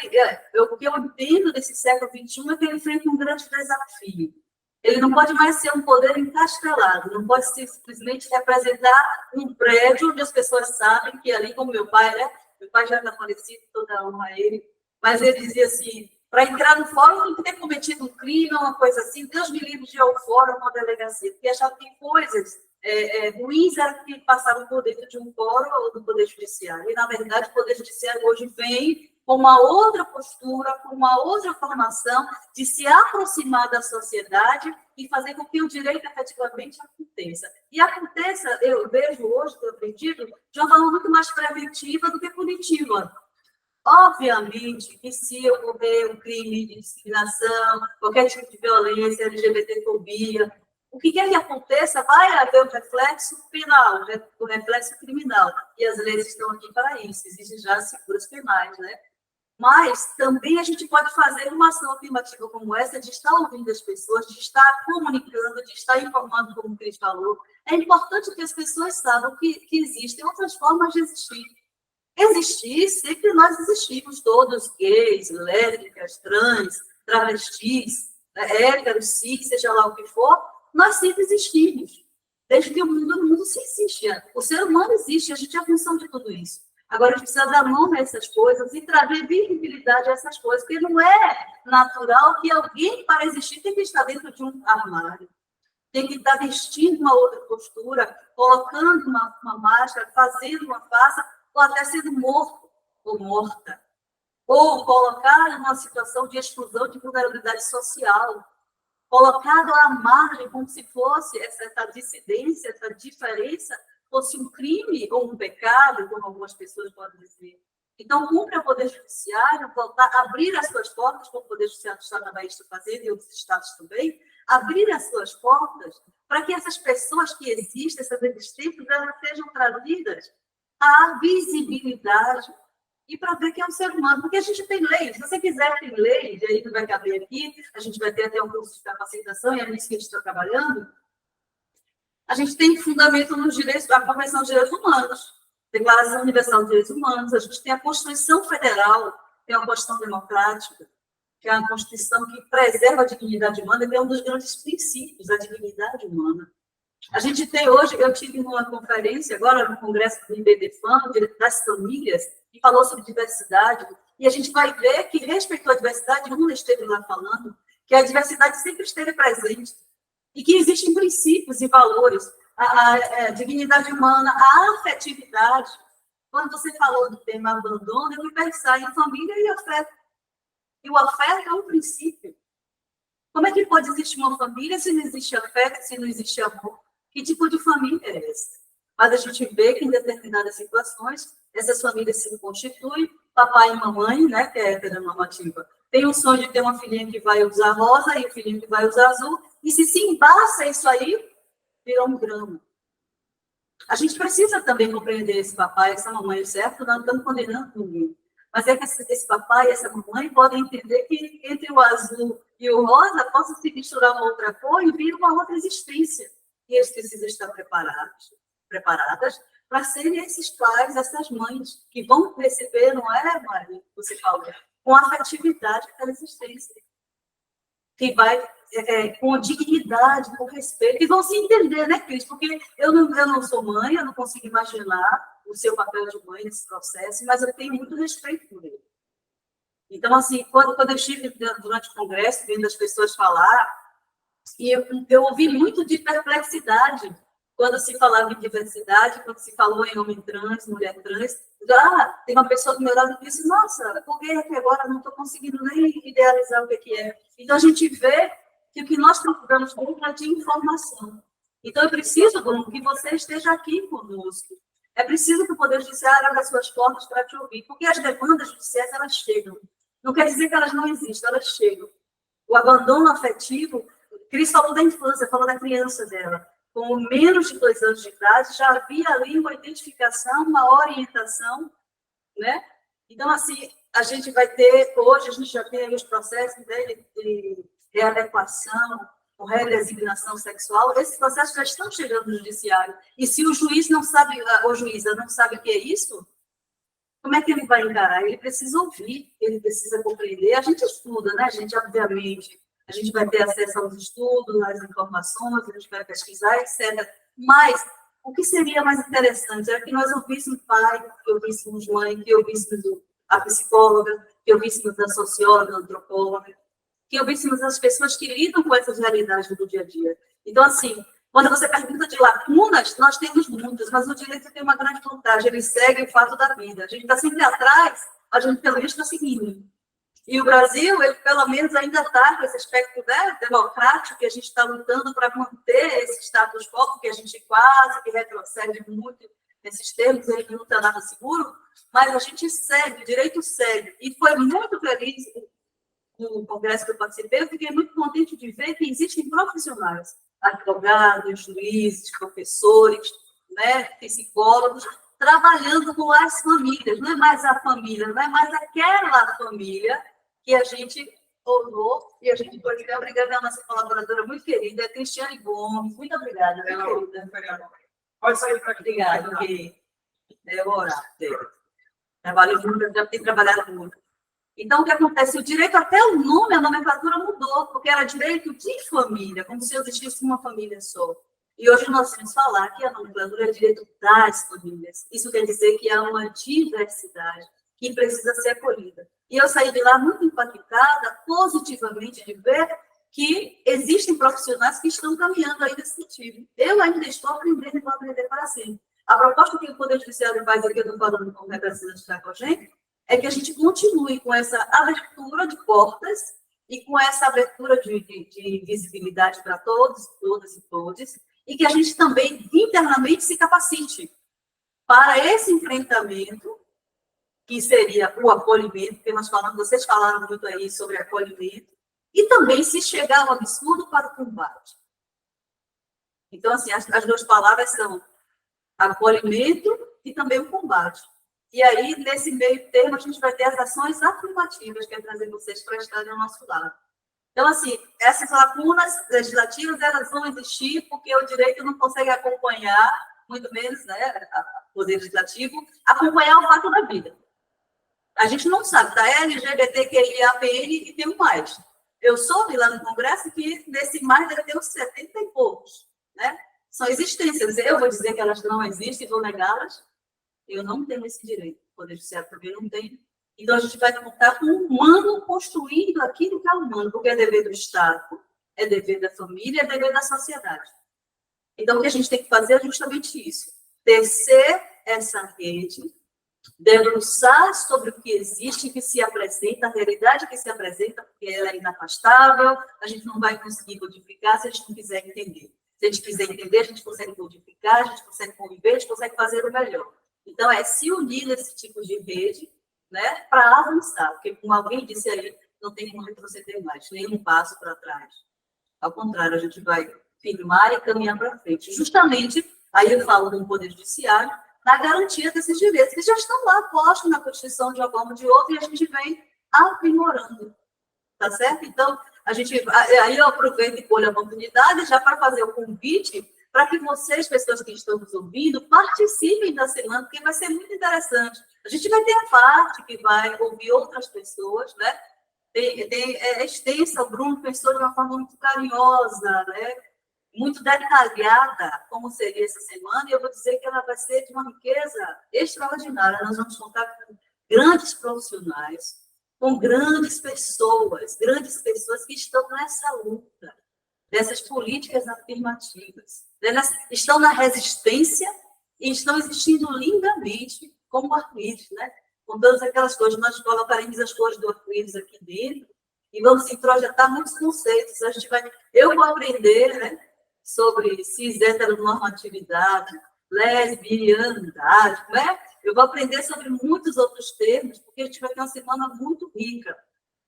o que eu entendo desse século XXI é que ele enfrenta um grande desafio. Ele não pode mais ser um poder encastelado, não pode simplesmente representar um prédio onde as pessoas sabem que ali, como meu pai, né? Meu pai já está falecido, toda honra a ele, mas ele dizia assim, para entrar no fórum tem que ter cometido um crime, uma coisa assim, Deus me livre de ir ao fórum, uma delegacia, porque achava que coisas ruins eram que passavam por dentro de um fórum ou do Poder Judiciário. E, na verdade, o Poder Judiciário hoje vem com uma outra postura, com uma outra formação de se aproximar da sociedade e fazer com que o direito efetivamente aconteça. E aconteça, eu vejo hoje, tenho aprendido, de uma forma muito mais preventiva do que punitiva. Obviamente que se ocorrer um crime de discriminação, qualquer tipo de violência, LGBTfobia, o que quer que aconteça, vai haver um reflexo penal, o reflexo criminal. E as leis estão aqui para isso, existem já as figuras penais, né? Mas também a gente pode fazer uma ação afirmativa como essa, de estar ouvindo as pessoas, de estar comunicando, de estar informando, como o Cris falou. É importante que as pessoas saibam que existem outras formas de existir. Existir, sempre nós existimos, todos gays, lésbicas, trans, travestis, héteros, cis, seja lá o que for, nós sempre existimos. Desde que o mundo se existe. O ser humano existe, a gente é a função de tudo isso. Agora, a gente precisa dar nome a essas coisas e trazer visibilidade a essas coisas, porque não é natural que alguém, para existir, tem que estar dentro de um armário, tem que estar vestindo uma outra postura, colocando uma máscara, fazendo uma farsa, ou até sendo morto ou morta, ou colocado em uma situação de exclusão, de vulnerabilidade social, colocado à margem como se fosse essa dissidência, essa diferença, fosse um crime ou um pecado, como algumas pessoas podem dizer. Então, cumpre ao Poder Judiciário voltar a abrir as suas portas, como o Poder Judiciário do Estado da Bahia está fazendo, e outros estados também, abrir as suas portas para que essas pessoas que existem, essas existências, elas sejam trazidas à visibilidade e para ver que é um ser humano. Porque a gente tem leis. Se você quiser, tem leis, e aí não vai caber aqui, a gente vai ter até um curso de capacitação, e é nisso que a gente está trabalhando. A gente tem fundamento nos direitos, a Convenção de Direitos Humanos, Declaração Universal de Direitos Humanos, a gente tem a Constituição Federal, que é uma Constituição democrática, que é uma Constituição que preserva a dignidade humana, que é um dos grandes princípios, a dignidade humana. A gente tem hoje, eu tive numa conferência, agora no Congresso do IBDFAM, das famílias, que falou sobre diversidade, e a gente vai ver que respeitou a diversidade, o Lula esteve lá falando, que a diversidade sempre esteve presente, e que existem princípios e valores, a dignidade humana, a afetividade. Quando você falou do tema abandono, eu fui pensar em família e afeto. E o afeto é um princípio. Como é que pode existir uma família se não existe afeto, se não existe amor? Que tipo de família é essa? Mas a gente vê que em determinadas situações, essas famílias se constituem, papai e mamãe, né, que é heteronormativa, tem o sonho de ter uma filhinha que vai usar rosa e o filhinho que vai usar azul, e se embaça isso aí, virou um drama. A gente precisa também compreender esse papai, essa mamãe, certo? Não estamos condenando ninguém. Mas é que esse papai e essa mamãe podem entender que entre o azul e o rosa possa se misturar uma outra cor e vir uma outra existência. E eles precisam estar preparadas para serem esses pais, essas mães, que vão receber, não é, Mari, você falou, com afetividade aquela existência. Que vai com dignidade, com respeito, e vão se entender, né, Cris? Porque eu não sou mãe, eu não consigo imaginar o seu papel de mãe nesse processo, mas eu tenho muito respeito por ele. Então, assim, quando eu estive durante o congresso, vendo as pessoas falar, e eu ouvi muito de perplexidade quando se falava em diversidade, quando se falou em homem trans, mulher trans. Tem uma pessoa do meu lado que disse, nossa, porque até agora não estou conseguindo nem idealizar o que é. Então, a gente vê que o que nós procuramos é de informação. Então, eu preciso, Bruno, que você esteja aqui conosco. É preciso que o Poder Judiciário abra as suas portas para te ouvir, porque as demandas judiciais, elas chegam. Não quer dizer que elas não existem, elas chegam. O abandono afetivo, Cris falou da infância, falou da criança dela. com menos de 2 anos de idade, já havia ali uma identificação, uma orientação, né? Então, assim, a gente vai ter, hoje, a gente já tem aí os processos, né, de readequação, com redesignação sexual, esses processos já estão chegando no judiciário. E se o juiz não sabe, ou juíza não sabe o que é isso, como é que ele vai encarar? Ele precisa ouvir, ele precisa compreender. A gente estuda, né, gente? Obviamente, a gente vai ter acesso aos estudos, às informações, a gente vai pesquisar, etc. Mas o que seria mais interessante era que nós ouvíssemos pai, que ouvíssemos mãe, que ouvíssemos a psicóloga, que ouvíssemos a socióloga, a antropóloga, que ouvíssemos as pessoas que lidam com essas realidades do dia a dia. Então, assim, quando você pergunta de lacunas, nós temos muitas, mas o direito tem uma grande vantagem, ele segue o fato da vida. A gente está sempre atrás, a gente pelo menos está seguindo. E o Brasil, ele pelo menos ainda está com esse aspecto, né, democrático, que a gente está lutando para manter esse status quo, porque a gente quase que retrocede muito nesses termos, ele não está nada seguro, mas a gente segue, o direito segue. E foi muito feliz no congresso que eu participei, eu fiquei muito contente de ver que existem profissionais, advogados, juízes, professores, né, psicólogos, trabalhando com as famílias. Não é mais a família, não é mais aquela família que a gente tornou, e a gente pode ter obrigada a nossa colaboradora muito querida, a Cristiane Gomes. Muito obrigada, muito querida. Pode sair para aqui. Obrigada, que é o horário. Trabalho junto, já tenho trabalhado muito. Então, o que acontece? O direito, até o nome, a nomenclatura mudou, porque era direito de família, como se existisse uma família só. E hoje nós vamos falar que a nomenclatura é direito das famílias. Isso quer dizer que há uma diversidade que precisa ser acolhida. E eu saí de lá muito impactada, positivamente, de ver que existem profissionais que estão caminhando aí nesse sentido. Eu ainda estou aprendendo e vou aprender para sempre. A proposta que o Poder Judiciário faz aqui, eu estou falando com o representante que está com a gente, é que a gente continue com essa abertura de portas e com essa abertura de visibilidade para todos, todas e todos, e que a gente também internamente se capacite para esse enfrentamento, que seria o acolhimento, porque vocês falaram muito aí sobre acolhimento, e também, se chegar ao absurdo, para o combate. Então, assim, as duas palavras são acolhimento e também o combate. E aí, nesse meio termo, a gente vai ter as ações afirmativas, que é trazer vocês para estarem ao nosso lado. Então, assim, essas lacunas legislativas, elas vão existir porque o direito não consegue acompanhar, muito menos, né, o Poder Legislativo, acompanhar o fato da vida. A gente não sabe, da LGBTQIAPN e tem um mais. Eu soube lá no Congresso que nesse mais deve ter uns 70 e poucos, né? São existências. Eu vou dizer que elas não existem, vou negá-las. Eu não tenho esse direito. O Poder Judiciário também não tem. Então, a gente vai contar com o humano construindo aquilo que é humano, porque é dever do Estado, é dever da família, é dever da sociedade. Então, o que a gente tem que fazer é justamente isso. Tecer essa rede, debruçar sobre o que existe, que se apresenta, a realidade que se apresenta, porque ela é inafastável, a gente não vai conseguir modificar se a gente não quiser entender. Se a gente quiser entender, a gente consegue modificar, a gente consegue conviver, a gente consegue fazer o melhor. Então, é se unir nesse tipo de rede, né, para avançar, porque, como alguém disse aí, não tem como retroceder mais, nenhum passo para trás. Ao contrário, a gente vai firmar e caminhar para frente. Justamente, aí eu falo do Poder Judiciário, na garantia desses direitos, que já estão lá postos na Constituição de uma forma ou de outra, e a gente vem aprimorando, tá certo? Então, aí eu aproveito e colho a oportunidade já para fazer o convite para que vocês, pessoas que estão nos ouvindo, participem da semana, porque vai ser muito interessante. A gente vai ter a parte que vai ouvir outras pessoas, né? É extensa, o Bruno pensou de uma forma muito carinhosa, né? Muito detalhada, como seria essa semana, e eu vou dizer que ela vai ser de uma riqueza extraordinária. Nós vamos contar com grandes profissionais, com grandes pessoas que estão nessa luta, dessas políticas afirmativas. Elas estão na resistência e estão existindo lindamente como arco-íris, né? Com todas aquelas coisas. Nós colocaremos as cores do arco-íris aqui dentro e vamos introjetar muitos conceitos. Eu vou aprender, né, sobre cis-heteronormatividade, lesbianidade, né? Eu vou aprender sobre muitos outros termos, porque a gente vai ter uma semana muito rica.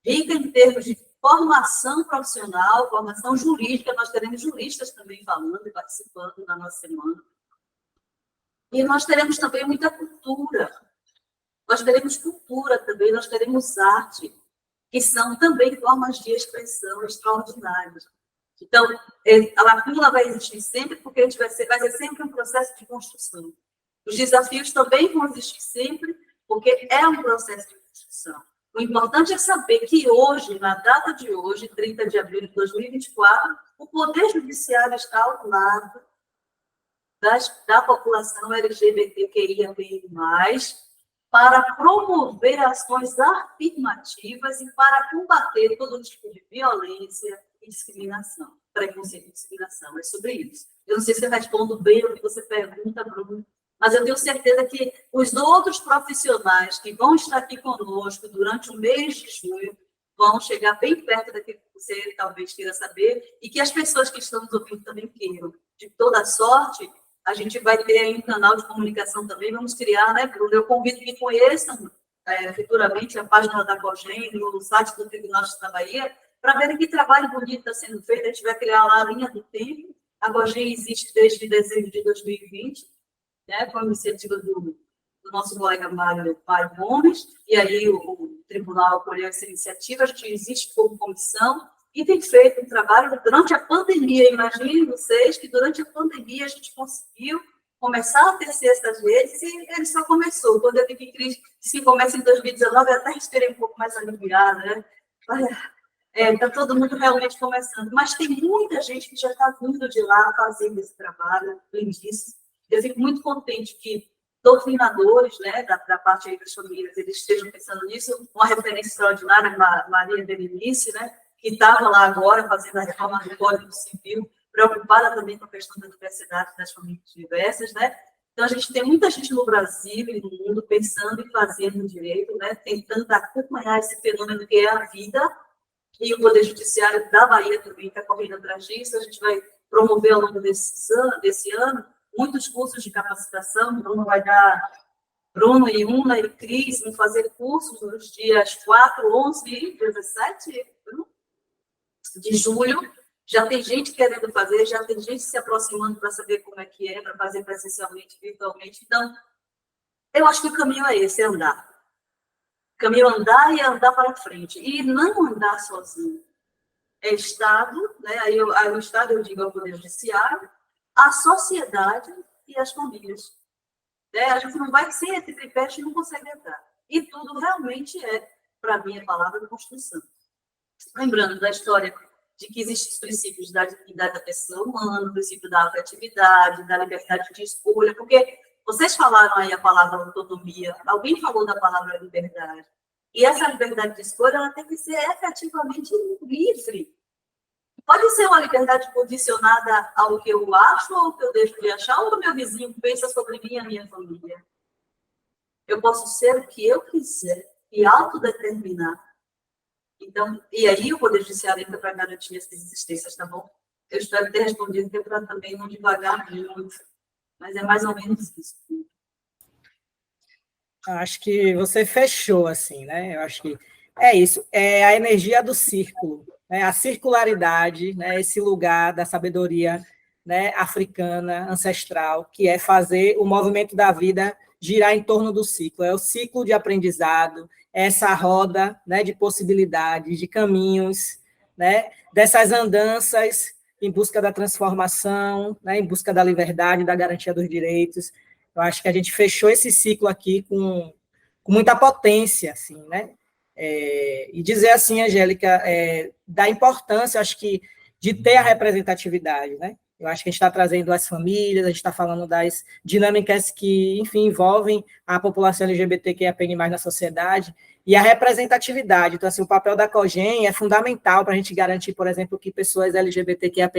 Rica em termos de formação profissional, formação jurídica, nós teremos juristas também falando e participando na nossa semana. E nós teremos também muita cultura. Nós teremos cultura também, nós teremos arte, que são também formas de expressão extraordinárias. Então, a lacuna vai existir sempre, porque a gente vai ser sempre um processo de construção. Os desafios também vão existir sempre, porque é um processo de construção. O importante é saber que hoje, na data de hoje, 30 de abril de 2024, o Poder Judiciário está ao lado da população LGBTQIA+, para promover ações afirmativas e para combater todo tipo de violência e discriminação, preconceito e discriminação. É sobre isso. Eu não sei se eu respondo bem o que você pergunta, Bruno, mas eu tenho certeza que os outros profissionais que vão estar aqui conosco durante o mês de junho vão chegar bem perto daquilo que você talvez queira saber e que as pessoas que estão nos ouvindo também queiram. De toda sorte, a gente vai ter aí um canal de comunicação também, vamos criar, né, Bruno? Eu convido que conheçam futuramente a página da COGEM, no site do Tribunal da Bahia, para verem que trabalho bonito está sendo feito. A gente vai criar lá a linha do tempo. A COGEM existe desde dezembro de 2020, né, com a iniciativa do nosso colega Mário Gomes, e aí o Tribunal acolheu essa iniciativa, a gente existe como comissão, e tem feito um trabalho durante a pandemia. Imaginem vocês que durante a pandemia a gente conseguiu começar a tecer essas redes e ele só começou. Quando eu vi que Cris disse que começa em 2019, eu até respirei um pouco mais aliviada, né? Está todo mundo realmente começando. Mas tem muita gente que já está vindo de lá fazendo esse trabalho, lindíssimo. Eu fico muito contente que doutrinadores, né, da parte aí das famílias, eles estejam pensando nisso. Uma referência extraordinária, Maria Berenice, né, que estava lá agora fazendo a reforma do Código Civil, preocupada também com a questão da diversidade das famílias diversas, né? Então, a gente tem muita gente no Brasil e no mundo pensando e fazendo direito, né, tentando acompanhar esse fenômeno que é a vida, e o Poder Judiciário da Bahia também está correndo atrás disso. A gente vai promover ao longo desse ano muitos cursos de capacitação. Bruno e Una e Cris vão fazer cursos nos dias 4, 11 e 17 de julho. Já tem gente querendo fazer, já tem gente se aproximando para saber como é que é, para fazer presencialmente, virtualmente. Então, eu acho que o caminho é esse, é andar. O caminho é andar e andar para frente. E não andar sozinho. É Estado, né? Aí o Estado, eu digo, é o Poder Judiciário, a sociedade e as famílias. A gente não vai ser esse tripé, a gente não consegue entrar. E tudo realmente é, para mim, a palavra de construção. Lembrando da história de que existem os princípios da dignidade da pessoa humana, o princípio da afetividade, da liberdade de escolha, porque vocês falaram aí a palavra autonomia, alguém falou da palavra liberdade, e essa liberdade de escolha ela tem que ser efetivamente livre. Pode ser uma liberdade condicionada ao que eu acho, ou ao que eu deixo de achar, ou o meu vizinho pensa sobre mim e a minha família. Eu posso ser o que eu quiser e autodeterminar. Então, e aí o Poder Judiciário entra para garantir essas existências, tá bom? Eu espero ter respondido, que é para também não devagar muito, mas é mais ou menos isso. Acho que você fechou, assim, né? Eu acho que é isso, é a energia do círculo, né? A circularidade, né? Esse lugar da sabedoria, né, africana, ancestral, que é fazer o movimento da vida girar em torno do ciclo. É o ciclo de aprendizado, essa roda, né, de possibilidades, de caminhos, né, dessas andanças em busca da transformação, né, em busca da liberdade, da garantia dos direitos. Eu acho que a gente fechou esse ciclo aqui com muita potência, assim, né? E dizer assim, Angélica, da importância, acho que, de ter a representatividade, né? Eu acho que a gente está trazendo as famílias, a gente está falando das dinâmicas que, enfim, envolvem a população LGBTQIA+ na sociedade, e a representatividade. Então, assim, o papel da COGEM é fundamental para a gente garantir, por exemplo, que pessoas LGBTQIA+,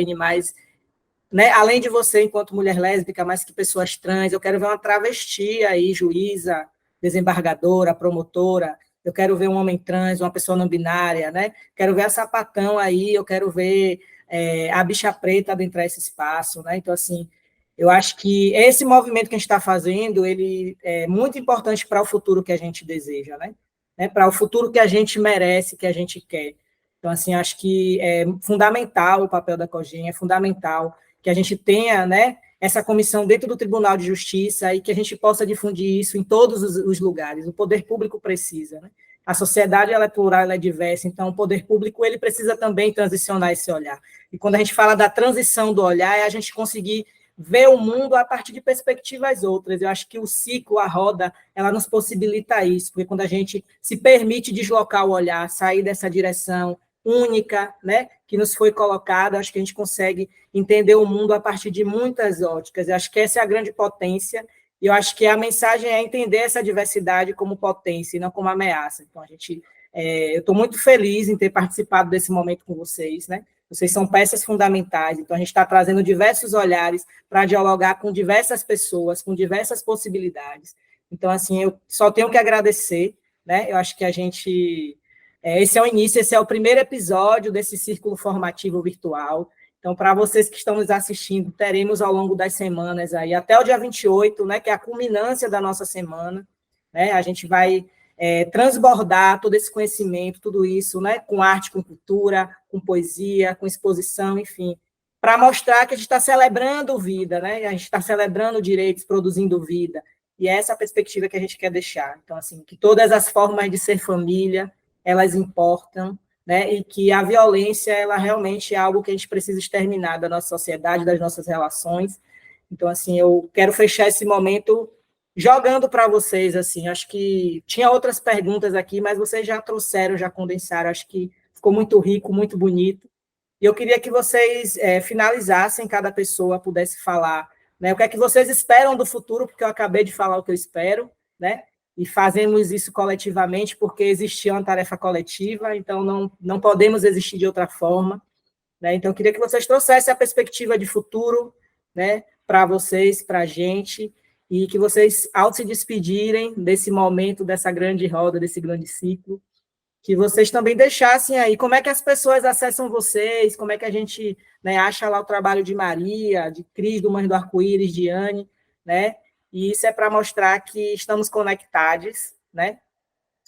né, além de você, enquanto mulher lésbica, mas que pessoas trans, eu quero ver uma travesti aí, juíza, desembargadora, promotora, eu quero ver um homem trans, uma pessoa não binária, né? Quero ver a sapatão aí, eu quero ver a bicha preta adentrar esse espaço, né? Então, assim, eu acho que esse movimento que a gente está fazendo, ele é muito importante para o futuro que a gente deseja, né? Para o futuro que a gente merece, que a gente quer. Então, Então, assim, acho que é fundamental o papel da COGEN, é fundamental que a gente tenha, né, essa comissão dentro do Tribunal de Justiça e que a gente possa difundir isso em todos os lugares. O poder público precisa, né? A sociedade ela é plural, ela é diversa, então o poder público ele precisa também transicionar esse olhar. E quando a gente fala da transição do olhar, é a gente conseguir ver o mundo a partir de perspectivas outras. Eu acho que o ciclo, a roda, ela nos possibilita isso, porque quando a gente se permite deslocar o olhar, sair dessa direção única, né, que nos foi colocada, acho que a gente consegue entender o mundo a partir de muitas óticas. Eu acho que essa é a grande potência, e eu acho que a mensagem é entender essa diversidade como potência e não como ameaça. Então, eu estou muito feliz em ter participado desse momento com vocês, né? Vocês são peças fundamentais, então a gente está trazendo diversos olhares para dialogar com diversas pessoas, com diversas possibilidades. Então, assim, eu só tenho que agradecer, né? Eu acho que esse é o início, esse é o primeiro episódio desse círculo formativo virtual. Então, para vocês que estão nos assistindo, teremos ao longo das semanas aí, até o dia 28, né, que é a culminância da nossa semana, né? A gente vai transbordar todo esse conhecimento, tudo isso, né, com arte, com cultura, com poesia, com exposição, enfim, para mostrar que a gente está celebrando vida, né? A gente está celebrando direitos, produzindo vida, e é essa a perspectiva que a gente quer deixar. Então, assim, que todas as formas de ser família, elas importam, né? E que a violência, ela realmente é algo que a gente precisa exterminar da nossa sociedade, das nossas relações. Então, assim, eu quero fechar esse momento jogando para vocês, assim, acho que tinha outras perguntas aqui, mas vocês já trouxeram, já condensaram, acho que ficou muito rico, muito bonito, e eu queria que vocês finalizassem, cada pessoa pudesse falar, né, o que é que vocês esperam do futuro, porque eu acabei de falar o que eu espero, né, e fazemos isso coletivamente, porque existia uma tarefa coletiva, então não podemos existir de outra forma, né, então eu queria que vocês trouxessem a perspectiva de futuro, né, para vocês, para a gente, e que vocês, ao se despedirem desse momento, dessa grande roda, desse grande ciclo, que vocês também deixassem aí como é que as pessoas acessam vocês, como é que a gente, né, acha lá o trabalho de Maria, de Cris, do Mães do Arco-Íris, de Anne, né? E isso é para mostrar que estamos conectados, né?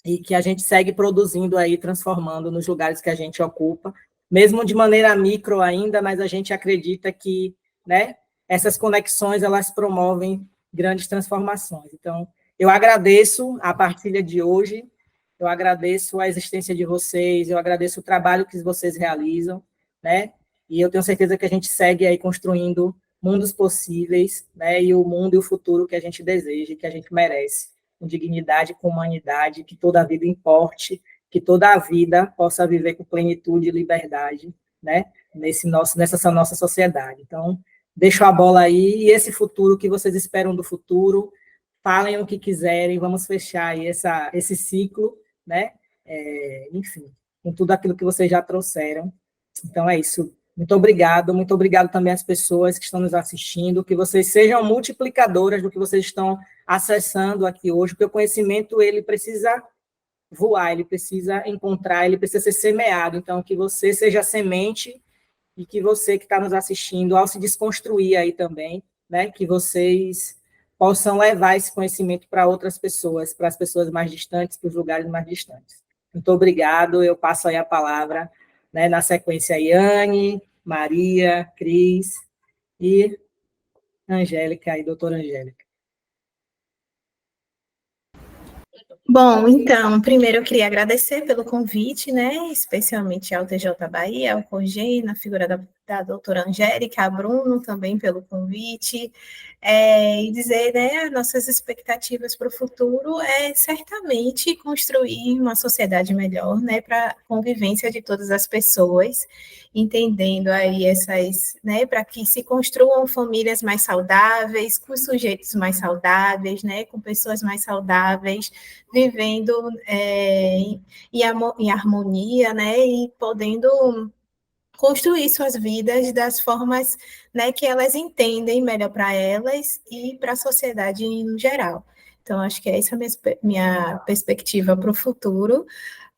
E que a gente segue produzindo aí, transformando nos lugares que a gente ocupa, mesmo de maneira micro ainda, mas a gente acredita que, né, essas conexões, elas promovem grandes transformações. Então, eu agradeço a partilha de hoje, eu agradeço a existência de vocês, eu agradeço o trabalho que vocês realizam, né? E eu tenho certeza que a gente segue aí construindo mundos possíveis, né? E o mundo e o futuro que a gente deseja, que a gente merece, com dignidade, com humanidade, que toda a vida importe, que toda a vida possa viver com plenitude e liberdade, né? Nessa nossa sociedade. Então, deixo a bola aí, e esse futuro que vocês esperam do futuro, falem o que quiserem, vamos fechar aí esse ciclo, né? Enfim, com tudo aquilo que vocês já trouxeram. Então, é isso. Muito obrigado também às pessoas que estão nos assistindo, que vocês sejam multiplicadoras do que vocês estão acessando aqui hoje, porque o conhecimento, ele precisa voar, ele precisa encontrar, ele precisa ser semeado. Então, que você seja semente e que você que está nos assistindo, ao se desconstruir aí também, né, que vocês possam levar esse conhecimento para outras pessoas, para as pessoas mais distantes, para os lugares mais distantes. Muito obrigado, eu passo aí a palavra, né, na sequência, a Yane, Maria, Cris e Angélica, e doutora Angélica. Bom, então, primeiro eu queria agradecer pelo convite, né, especialmente ao TJ Bahia, ao COGEN, na figura da doutora Angélica, a Bruno também pelo convite, e dizer, né, nossas expectativas para o futuro é certamente construir uma sociedade melhor, né, para a convivência de todas as pessoas, entendendo aí né, para que se construam famílias mais saudáveis, com sujeitos mais saudáveis, né, com pessoas mais saudáveis, vivendo em harmonia, né, e podendo construir suas vidas das formas, né, que elas entendem melhor para elas e para a sociedade em geral. Então, acho que essa é a minha perspectiva para o futuro.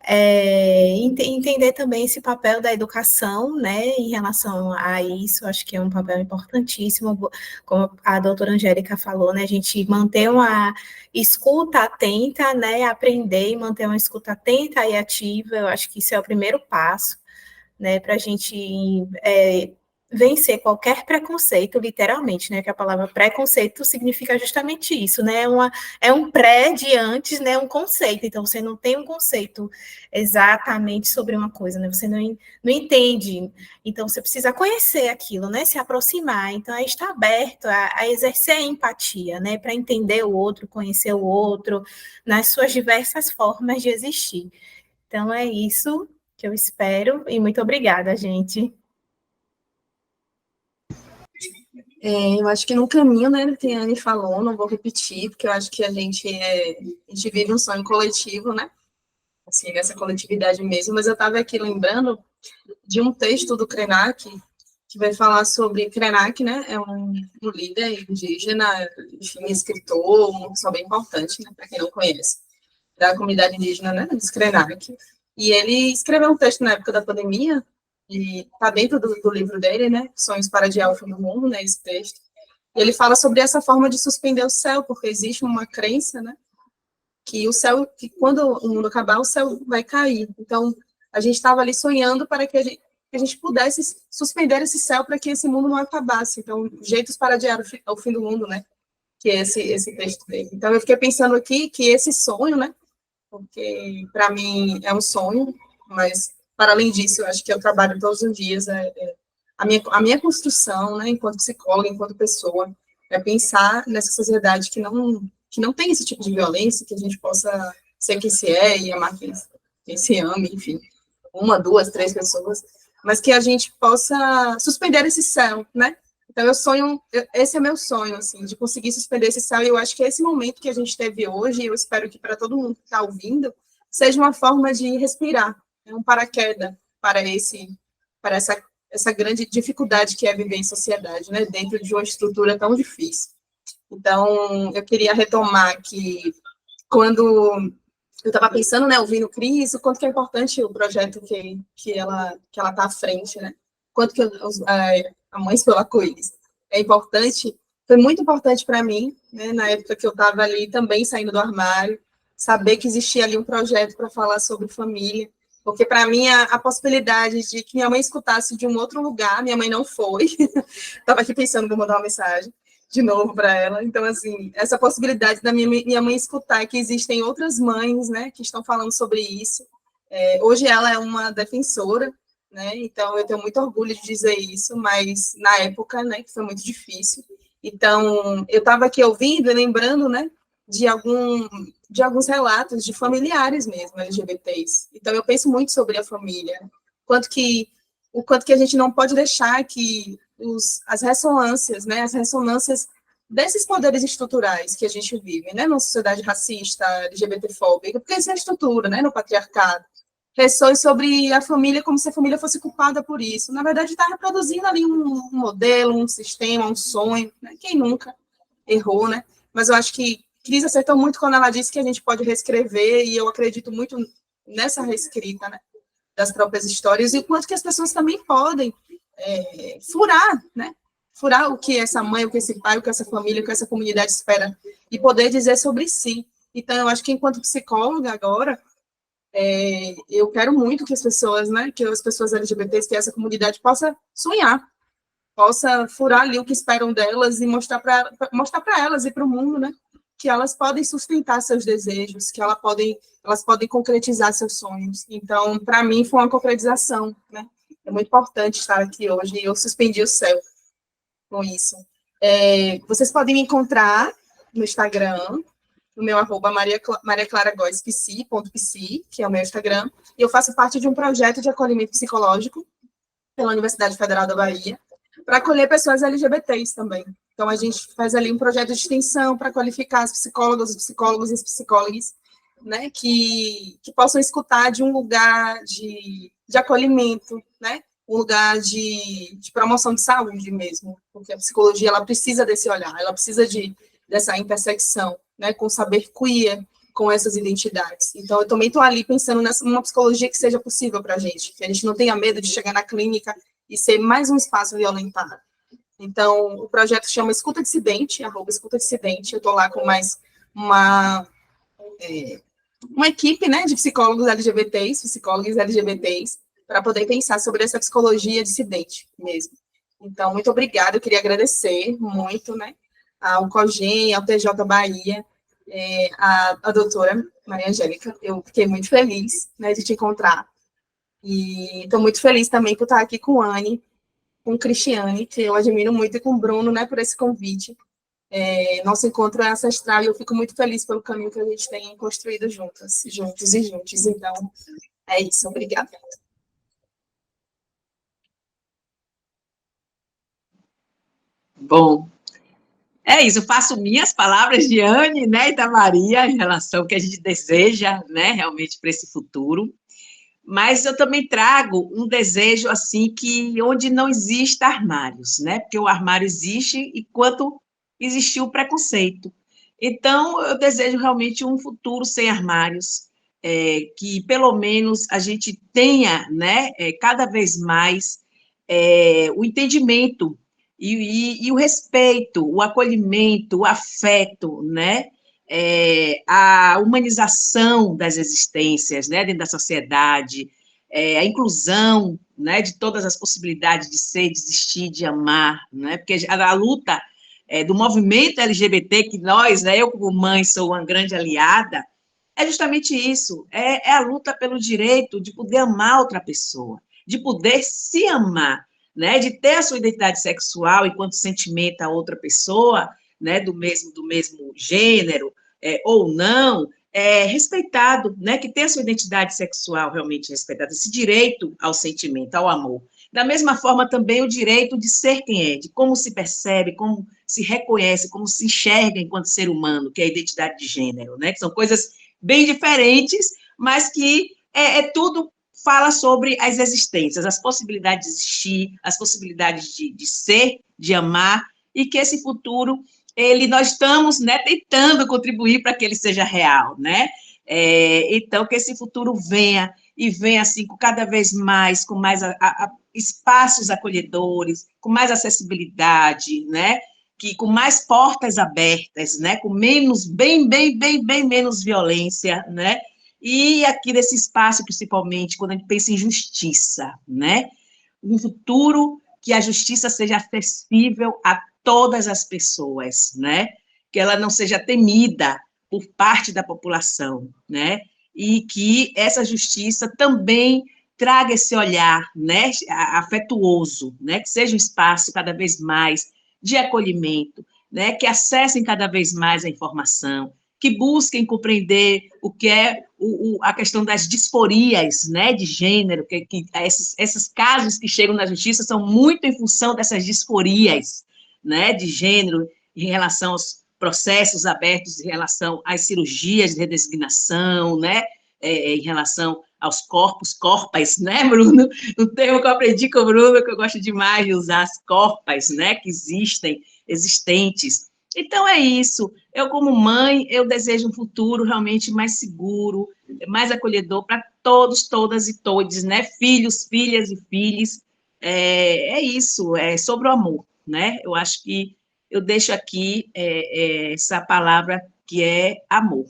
Entender também esse papel da educação, né, em relação a isso, acho que é um papel importantíssimo, como a doutora Angélica falou, né, a gente manter uma escuta atenta, né, aprender e manter uma escuta atenta e ativa, eu acho que isso é o primeiro passo, né, para a gente vencer qualquer preconceito, literalmente, né, que a palavra preconceito significa justamente isso, né, é um pré de antes, né, um conceito, então você não tem um conceito exatamente sobre uma coisa, né, você não entende, então você precisa conhecer aquilo, né, se aproximar, então aí está aberto a exercer a empatia, né, para entender o outro, conhecer o outro, nas suas diversas formas de existir. Então é isso que eu espero, e muito obrigada, gente. Eu acho que no caminho, né, que a Anne falou, não vou repetir, porque eu acho que a gente vive um sonho coletivo, né, assim, essa coletividade mesmo, mas eu estava aqui lembrando de um texto do Krenak, que vai falar sobre Krenak, né, é um líder indígena, enfim, escritor, uma pessoa bem importante, né, para quem não conhece, da comunidade indígena, né, dos Krenak, e ele escreveu um texto na época da pandemia, e está dentro do livro dele, né, Sonhos para Adiar o Fim do Mundo, né, esse texto, e ele fala sobre essa forma de suspender o céu, porque existe uma crença, né, que o céu, que quando o mundo acabar, o céu vai cair. Então, a gente estava ali sonhando para que a gente pudesse suspender esse céu para que esse mundo não acabasse. Então, jeitos para adiar o fim do mundo, né? Que é esse texto dele. Então, eu fiquei pensando aqui que esse sonho, né? Porque, para mim, é um sonho, mas, para além disso, eu acho que eu trabalho todos os dias, a minha construção, né, enquanto psicóloga, enquanto pessoa, é pensar nessa sociedade que não tem esse tipo de violência, que a gente possa ser quem se é e amar quem se ama, enfim, uma, duas, três pessoas, mas que a gente possa suspender esse céu, né? Então, esse é meu sonho, assim, de conseguir suspender esse céu, e eu acho que esse momento que a gente teve hoje, eu espero que para todo mundo que está ouvindo, seja uma forma de respirar, um paraquedas para essa grande dificuldade que é viver em sociedade, né, dentro de uma estrutura tão difícil. Então, eu queria retomar que, quando eu estava pensando, né, ouvindo Cris, o quanto que é importante o projeto que ela está à frente, né, quanto que a Mães pelo Arco-Íris é importante, foi muito importante para mim, né, na época que eu estava ali também saindo do armário, saber que existia ali um projeto para falar sobre família, porque para mim a possibilidade de que minha mãe escutasse de um outro lugar, minha mãe não foi, estava aqui pensando, vou mandar uma mensagem de novo para ela, então assim, essa possibilidade da minha mãe escutar que existem outras mães, né, que estão falando sobre isso, hoje ela é uma defensora, né, então eu tenho muito orgulho de dizer isso, mas na época, né, que foi muito difícil, então eu estava aqui ouvindo e lembrando, né, de alguns relatos de familiares mesmo, LGBTs. Então, eu penso muito sobre a família, o quanto que a gente não pode deixar que as ressonâncias, né, as ressonâncias desses poderes estruturais que a gente vive, né, numa sociedade racista, LGBTfóbica, porque isso é a estrutura, né, no patriarcado, ressoe sobre a família como se a família fosse culpada por isso. Na verdade, está reproduzindo ali um modelo, um sistema, um sonho, né, quem nunca errou, né, mas eu acho que Cris acertou muito quando ela disse que a gente pode reescrever, e eu acredito muito nessa reescrita, né, das próprias histórias, e o quanto que as pessoas também podem furar, né, furar o que essa mãe, o que esse pai, o que essa família, o que essa comunidade espera, e poder dizer sobre si. Então, eu acho que enquanto psicóloga agora, eu quero muito que as pessoas, né, que as pessoas LGBTs, que essa comunidade possa sonhar, possa furar ali o que esperam delas e mostrar para elas e para o mundo, né, que elas podem sustentar seus desejos, que elas podem concretizar seus sonhos. Então, para mim, foi uma concretização, né? É muito importante estar aqui hoje, e eu suspendi o céu com isso. Vocês podem me encontrar no Instagram, no meu mariaclaragospsi.psi, que é o meu Instagram, e eu faço parte de um projeto de acolhimento psicológico pela Universidade Federal da Bahia, para acolher pessoas LGBTs também. Então, a gente faz ali um projeto de extensão para qualificar as psicólogas, os psicólogos e as psicólogas, né, que possam escutar de um lugar de acolhimento, né, um lugar de promoção de saúde mesmo, porque a psicologia ela precisa desse olhar, ela precisa dessa intersecção, né, com o saber queer, com essas identidades. Então, eu também estou ali pensando numa psicologia que seja possível para a gente, que a gente não tenha medo de chegar na clínica e ser mais um espaço violentado. Então, o projeto chama Escuta Dissidente, @Escuta Dissidente. Eu estou lá com mais uma equipe, né, de psicólogos LGBTs, para poder pensar sobre essa psicologia dissidente mesmo. Então, muito obrigada, eu queria agradecer muito, né, ao COGEM, ao TJ Bahia, a doutora Maria Angélica, eu fiquei muito feliz, né, de te encontrar, e estou muito feliz também por estar aqui com a Anne, com Cristiane, que eu admiro muito, e com o Bruno, né, por esse convite. Nosso encontro é ancestral e eu fico muito feliz pelo caminho que a gente tem construído juntos e juntos. Então, é isso. Obrigada. Bom, é isso, eu faço minhas palavras de Anne, né, e da Maria, em relação ao que a gente deseja, né, realmente para esse futuro. Mas eu também trago um desejo, assim, que onde não exista armários, né? Porque o armário existe enquanto existiu o preconceito. Então, eu desejo realmente um futuro sem armários, que pelo menos a gente tenha, né, cada vez mais o entendimento e o respeito, o acolhimento, o afeto, né? A humanização das existências, né, dentro da sociedade, a inclusão, né, de todas as possibilidades de ser, de existir, de amar, né, porque a luta do movimento LGBT, que nós, né, eu como mãe sou uma grande aliada, é justamente isso, é a luta pelo direito de poder amar outra pessoa, de poder se amar, né, de ter a sua identidade sexual enquanto sentimento a outra pessoa, né, do mesmo gênero, ou não, respeitado, né, que tem a sua identidade sexual realmente respeitada, esse direito ao sentimento, ao amor. Da mesma forma, também o direito de ser quem é, de como se percebe, como se reconhece, como se enxerga enquanto ser humano, que é a identidade de gênero, né, que são coisas bem diferentes, mas que tudo fala sobre as existências, as possibilidades de existir, as possibilidades de ser, de amar, e que esse futuro nós estamos, né, tentando contribuir para que ele seja real, né? Então, que esse futuro venha, e venha assim, cada vez mais, com mais espaços acolhedores, com mais acessibilidade, né? Com mais portas abertas, né? Com menos, bem menos violência, né? E aqui nesse espaço, principalmente, quando a gente pensa em justiça, né? Um futuro que a justiça seja acessível a todas as pessoas, né? Que ela não seja temida por parte da população, né? E que essa justiça também traga esse olhar, né, afetuoso, né, que seja um espaço cada vez mais de acolhimento, né, que acessem cada vez mais a informação, que busquem compreender o que é a questão das disforias, né, de gênero, que esses casos que chegam na justiça são muito em função dessas disforias, né, de gênero, em relação aos processos abertos, em relação às cirurgias de redesignação, né, em relação aos corpos, né, Bruno? Um termo que eu aprendi com o Bruno, que eu gosto demais de usar, as corpas, né, que existentes. Então, é isso. Eu, como mãe, eu desejo um futuro realmente mais seguro, mais acolhedor para todos, todas e todes, né? Filhos, filhas e filhos. É isso, é sobre o amor, né? Eu acho que eu deixo aqui essa palavra que é amor.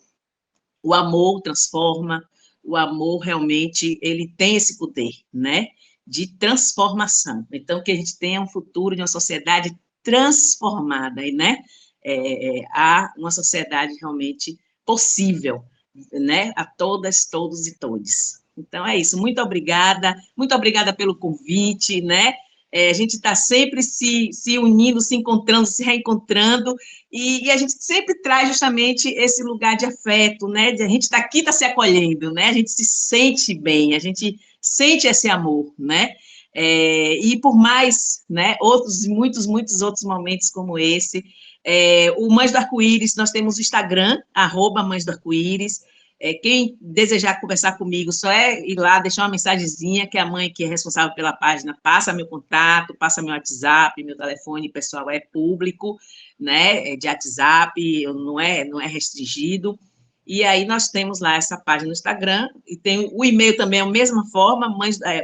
O amor transforma, o amor realmente, ele tem esse poder, né? De transformação. Então, que a gente tenha um futuro de uma sociedade transformada, né? A uma sociedade realmente possível, né? A todas, todos e todes. Então, é isso. Muito obrigada pelo convite, né? A gente está sempre se unindo, se encontrando, se reencontrando, e a gente sempre traz justamente esse lugar de afeto, né? De a gente está aqui, está se acolhendo, né? A gente se sente bem, a gente sente esse amor, né? E por mais, né, muitos outros momentos como esse, o Mães do Arco-Íris, nós temos o Instagram, @Mães do Arco-Íris. Quem desejar conversar comigo, só ir lá, deixar uma mensagenzinha, que a mãe que é responsável pela página passa meu contato, passa meu WhatsApp, meu telefone pessoal é público, né, de WhatsApp, não é restringido. E aí nós temos lá essa página no Instagram, e tem o e-mail também, é a mesma forma,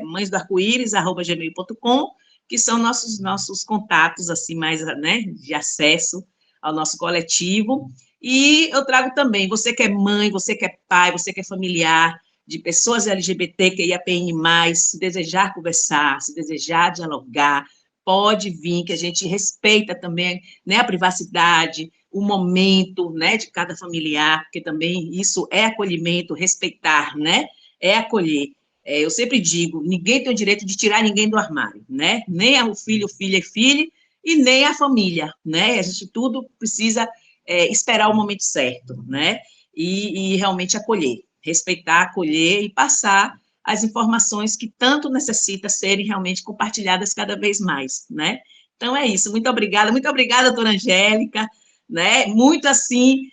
mãesdoarcoíris@gmail.com, que são nossos contatos, assim, mais, né, de acesso ao nosso coletivo. E eu trago também, você que é mãe, você que é pai, você que é familiar, de pessoas LGBTQIAPN+, se desejar conversar, se desejar dialogar, pode vir, que a gente respeita também, né, a privacidade, o momento, né, de cada familiar, porque também isso é acolhimento, respeitar, né, é acolher. Eu sempre digo, ninguém tem o direito de tirar ninguém do armário, né, nem o filho, filha e filha, e nem a família, né, a gente tudo precisa esperar o momento certo, né, e realmente acolher, respeitar, acolher e passar as informações que tanto necessita serem realmente compartilhadas cada vez mais, né? Então, é isso. Muito obrigada, doutora Angélica, né? Muito, assim,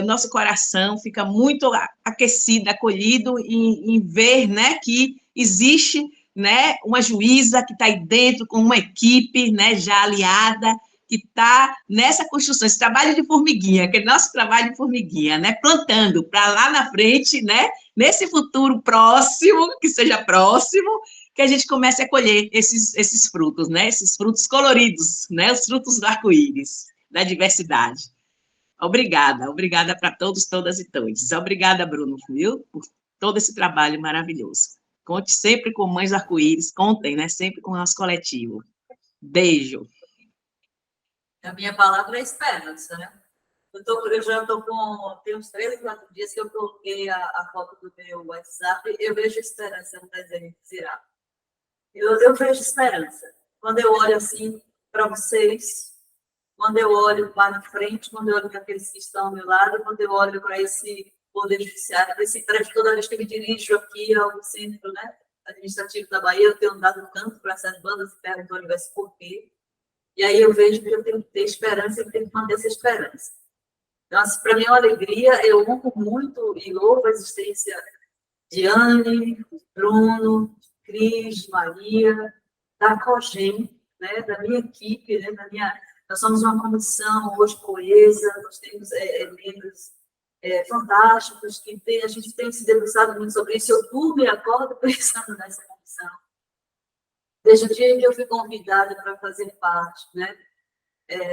o nosso coração fica muito aquecido, acolhido em ver, né, que existe, né, uma juíza que está aí dentro com uma equipe, né, já aliada, que está nessa construção, esse trabalho de formiguinha, aquele nosso trabalho de formiguinha, né, plantando para lá na frente, né, nesse futuro próximo, que seja próximo, que a gente comece a colher esses frutos, né, esses frutos coloridos, né, os frutos do arco-íris, da diversidade. Obrigada para todos, todas e todos. Obrigada, Bruno, viu, por todo esse trabalho maravilhoso. Conte sempre com Mães do Arco-Íris, contem, né, sempre com o nosso coletivo. Beijo. A minha palavra é esperança, né? Eu já estou tem uns 3 ou 4 dias que eu coloquei a foto do meu WhatsApp, eu vejo esperança no desenho de Zirá. Eu vejo esperança. Quando eu olho assim para vocês, quando eu olho para frente, quando eu olho para aqueles que estão ao meu lado, quando eu olho para esse poder judiciário, para esse prédio, toda vez que eu me dirijo aqui ao centro, né, administrativo da Bahia, eu tenho dado tanto para essas bandas e pergunto ao universo por quê. E aí eu vejo que eu tenho que ter esperança e tenho que manter essa esperança. Então, assim, para mim é uma alegria, eu honro muito e louvo a existência de Anne, Bruno, Cris, Maria, da COGEM, né, da minha equipe, né, nós somos uma comissão hoje coesa, nós temos membros fantásticos, a gente tem se debruçado muito sobre isso, eu durmo e acordo pensando nessa comissão. Desde o dia em que eu fui convidada para fazer parte, né,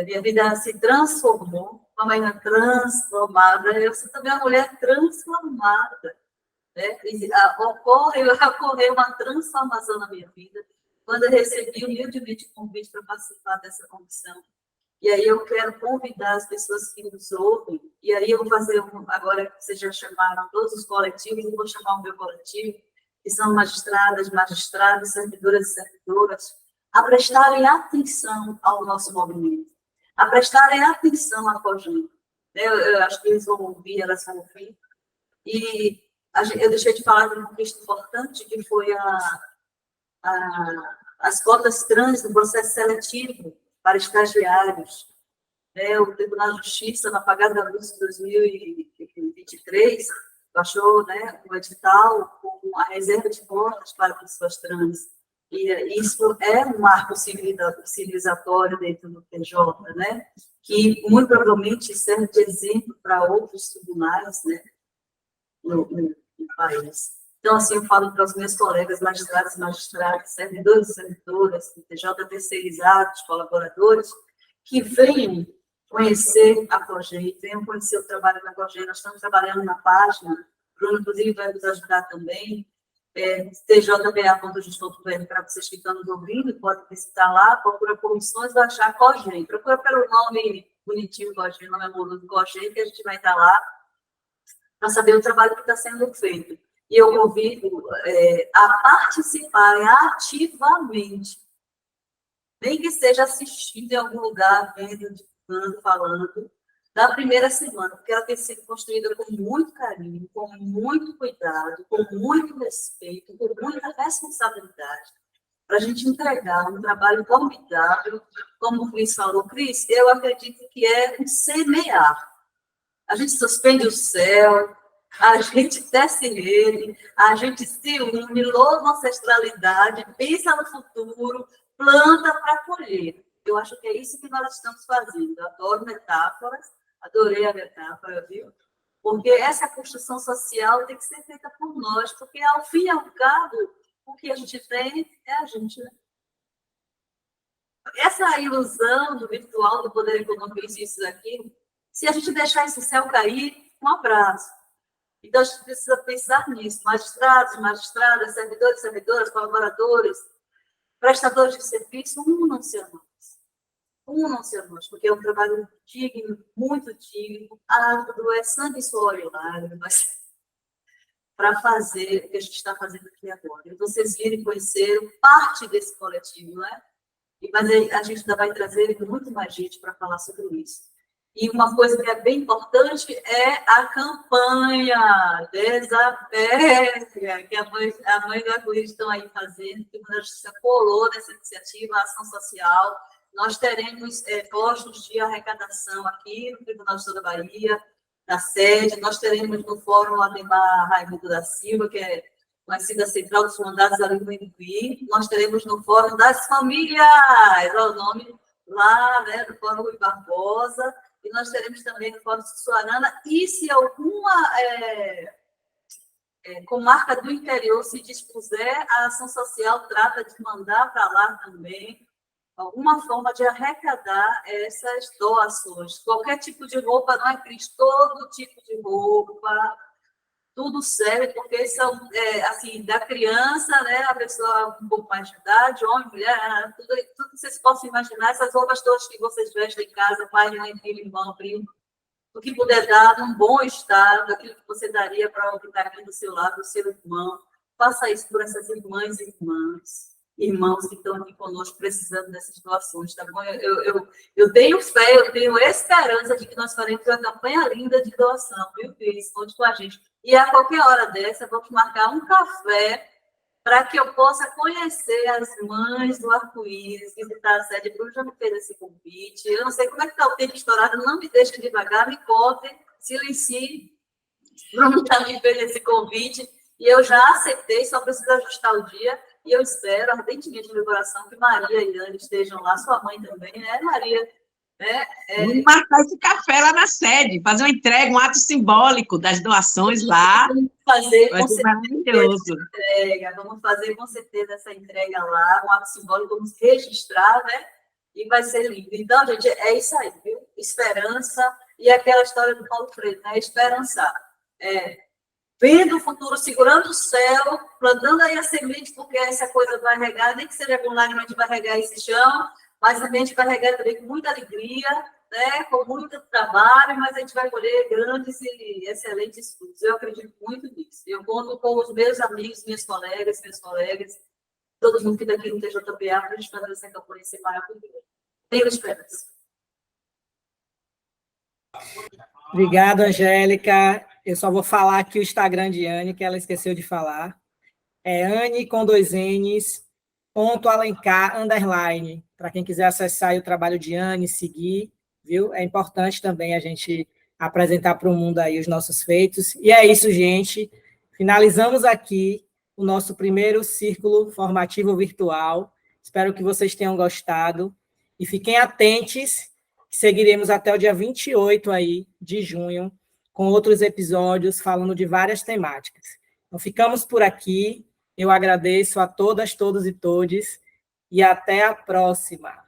minha vida se transformou, uma menina transformada, eu sou também uma mulher transformada, né? Ocorreu uma transformação na minha vida quando eu recebi humildemente o convite para participar dessa comissão. E aí eu quero convidar as pessoas que nos ouvem, e aí eu vou fazer, agora que vocês já chamaram todos os coletivos, eu vou chamar o meu coletivo, que são magistradas, magistrados, servidoras e servidoras, a prestarem atenção ao nosso movimento, a prestarem atenção à COGEM. Eu acho que eles vão ouvir, elas vão ouvir. E eu deixei de falar de uma questão importante, que foi as cotas trans no processo seletivo para estagiários. O Tribunal de Justiça, na apagada da luz de 2023, baixou, né, o edital com a reserva de cotas para pessoas trans. E isso é um marco civilizatório dentro do PJ, né, que muito provavelmente serve de exemplo para outros tribunais, né, no país. Então, assim, eu falo para os meus colegas magistrados e magistradas, servidores e servidoras, PJ terceirizados, colaboradores, que venham conhecer a COGEM, venham conhecer o trabalho da COGEM. Nós estamos trabalhando na página, o Bruno, inclusive, vai nos ajudar também, tjba.gestor.br, para vocês que estão nos ouvindo, podem visitar lá, procura comissões, vai achar a COGEM, procura pelo nome bonitinho, COGEM, nome amoroso COGEM, que a gente vai estar lá para saber o trabalho que está sendo feito. E eu convido a participar ativamente, nem que seja assistindo em algum lugar, vendo, falando, da primeira semana, porque ela tem sido construída com muito carinho, com muito cuidado, com muito respeito, com muita responsabilidade, para a gente entregar um trabalho formidável, como o Cris falou. Cris, eu acredito que é um semear. A gente suspende o céu, a gente desce nele, a gente se une, louva a ancestralidade, pensa no futuro, planta para colher. Eu acho que é isso que nós estamos fazendo. Eu adoro metáforas, adorei a metáfora, viu? Porque essa construção social tem que ser feita por nós, porque, ao fim e ao cabo, o que a gente tem é a gente, né? Essa ilusão do virtual, do poder econômico, isso aqui, se a gente deixar esse céu cair, um abraço. Então, a gente precisa pensar nisso. Magistrados, magistradas, servidores, servidoras, colaboradores, prestadores de serviço, unam-se a nós. Unam-se a nós, porque é um trabalho digno, muito digno, árduo, é sangue, suor e lágrimas, para fazer o que a gente está fazendo aqui agora. E vocês virem conhecer parte desse coletivo, né? Mas a gente ainda vai trazer muito mais gente para falar sobre isso. E uma coisa que é bem importante é a campanha Desapega, que a mãe do arco-íris estão aí fazendo, que a Justiça colou nessa iniciativa, a ação social. Nós teremos postos de arrecadação aqui no Tribunal de Justiça da Bahia, na sede. Nós teremos no Fórum Ademar Raimundo da Silva, que é conhecida Central dos Mandados ali no Imbuí. Nós teremos no Fórum das Famílias, é o nome lá, né, do Fórum Rui Barbosa. E nós teremos também no Fórum Sussuarana. E se alguma comarca do interior se dispuser, a ação social trata de mandar para lá também alguma forma de arrecadar essas doações. Qualquer tipo de roupa, não é triste, todo tipo de roupa, tudo serve, porque são, assim, da criança, né, a pessoa um pouco mais de idade, homem, mulher, tudo que vocês possam imaginar, essas roupas todas que vocês vestem em casa, pai, mãe, filho, irmão, primo, o que puder dar num bom estado, aquilo que você daria para o que está aqui do seu lado, do seu irmão, faça isso por essas irmãs e irmãos que estão aqui conosco precisando dessas doações, tá bom? Eu tenho fé, eu tenho esperança de que nós faremos uma campanha linda de doação, viu, Cris? Conte com a gente. E a qualquer hora dessa, vamos marcar um café para que eu possa conhecer as mães do arco-íris, visitar a sede. Bruno já me fez esse convite. Eu não sei como é que está o tempo estourado, não me deixe devagar, me conte, silencie. Bruno já me fez esse convite e eu já aceitei, só preciso ajustar o dia. E eu espero ardentemente no meu coração que Maria e Ana estejam lá, sua mãe também, né, Maria? Vamos marcar esse café lá na sede, fazer uma entrega, um ato simbólico das doações lá. Vamos fazer, vai ser maravilhoso. Vamos fazer com certeza essa entrega lá, um ato simbólico, vamos registrar, né? E vai ser lindo. Então, gente, é isso aí, viu? Esperança e aquela história do Paulo Freire, né? Esperançar. Vendo o futuro, segurando o céu, plantando aí a semente, porque essa coisa vai regar, nem que seja com lágrimas, a gente vai regar esse chão, mas também a gente vai regar também com muita alegria, né, com muito trabalho, mas a gente vai colher grandes e excelentes frutos. Eu acredito muito nisso. Eu conto com os meus amigos, meus colegas, todo mundo que daqui no TJPA, para a gente fazer essa campanha ser maravilhosa. Tenho esperança. Obrigada, Angélica. Eu só vou falar aqui o Instagram de Anne, que ela esqueceu de falar. É Anne com 2 N's, _Alencar, para quem quiser acessar o trabalho de Anne, seguir, viu? É importante também a gente apresentar para o mundo aí os nossos feitos. E é isso, gente. Finalizamos aqui o nosso primeiro círculo formativo virtual. Espero que vocês tenham gostado. E fiquem atentos, que seguiremos até o dia 28 aí de junho, com outros episódios falando de várias temáticas. Então, ficamos por aqui. Eu agradeço a todas, todos e todes, e até a próxima.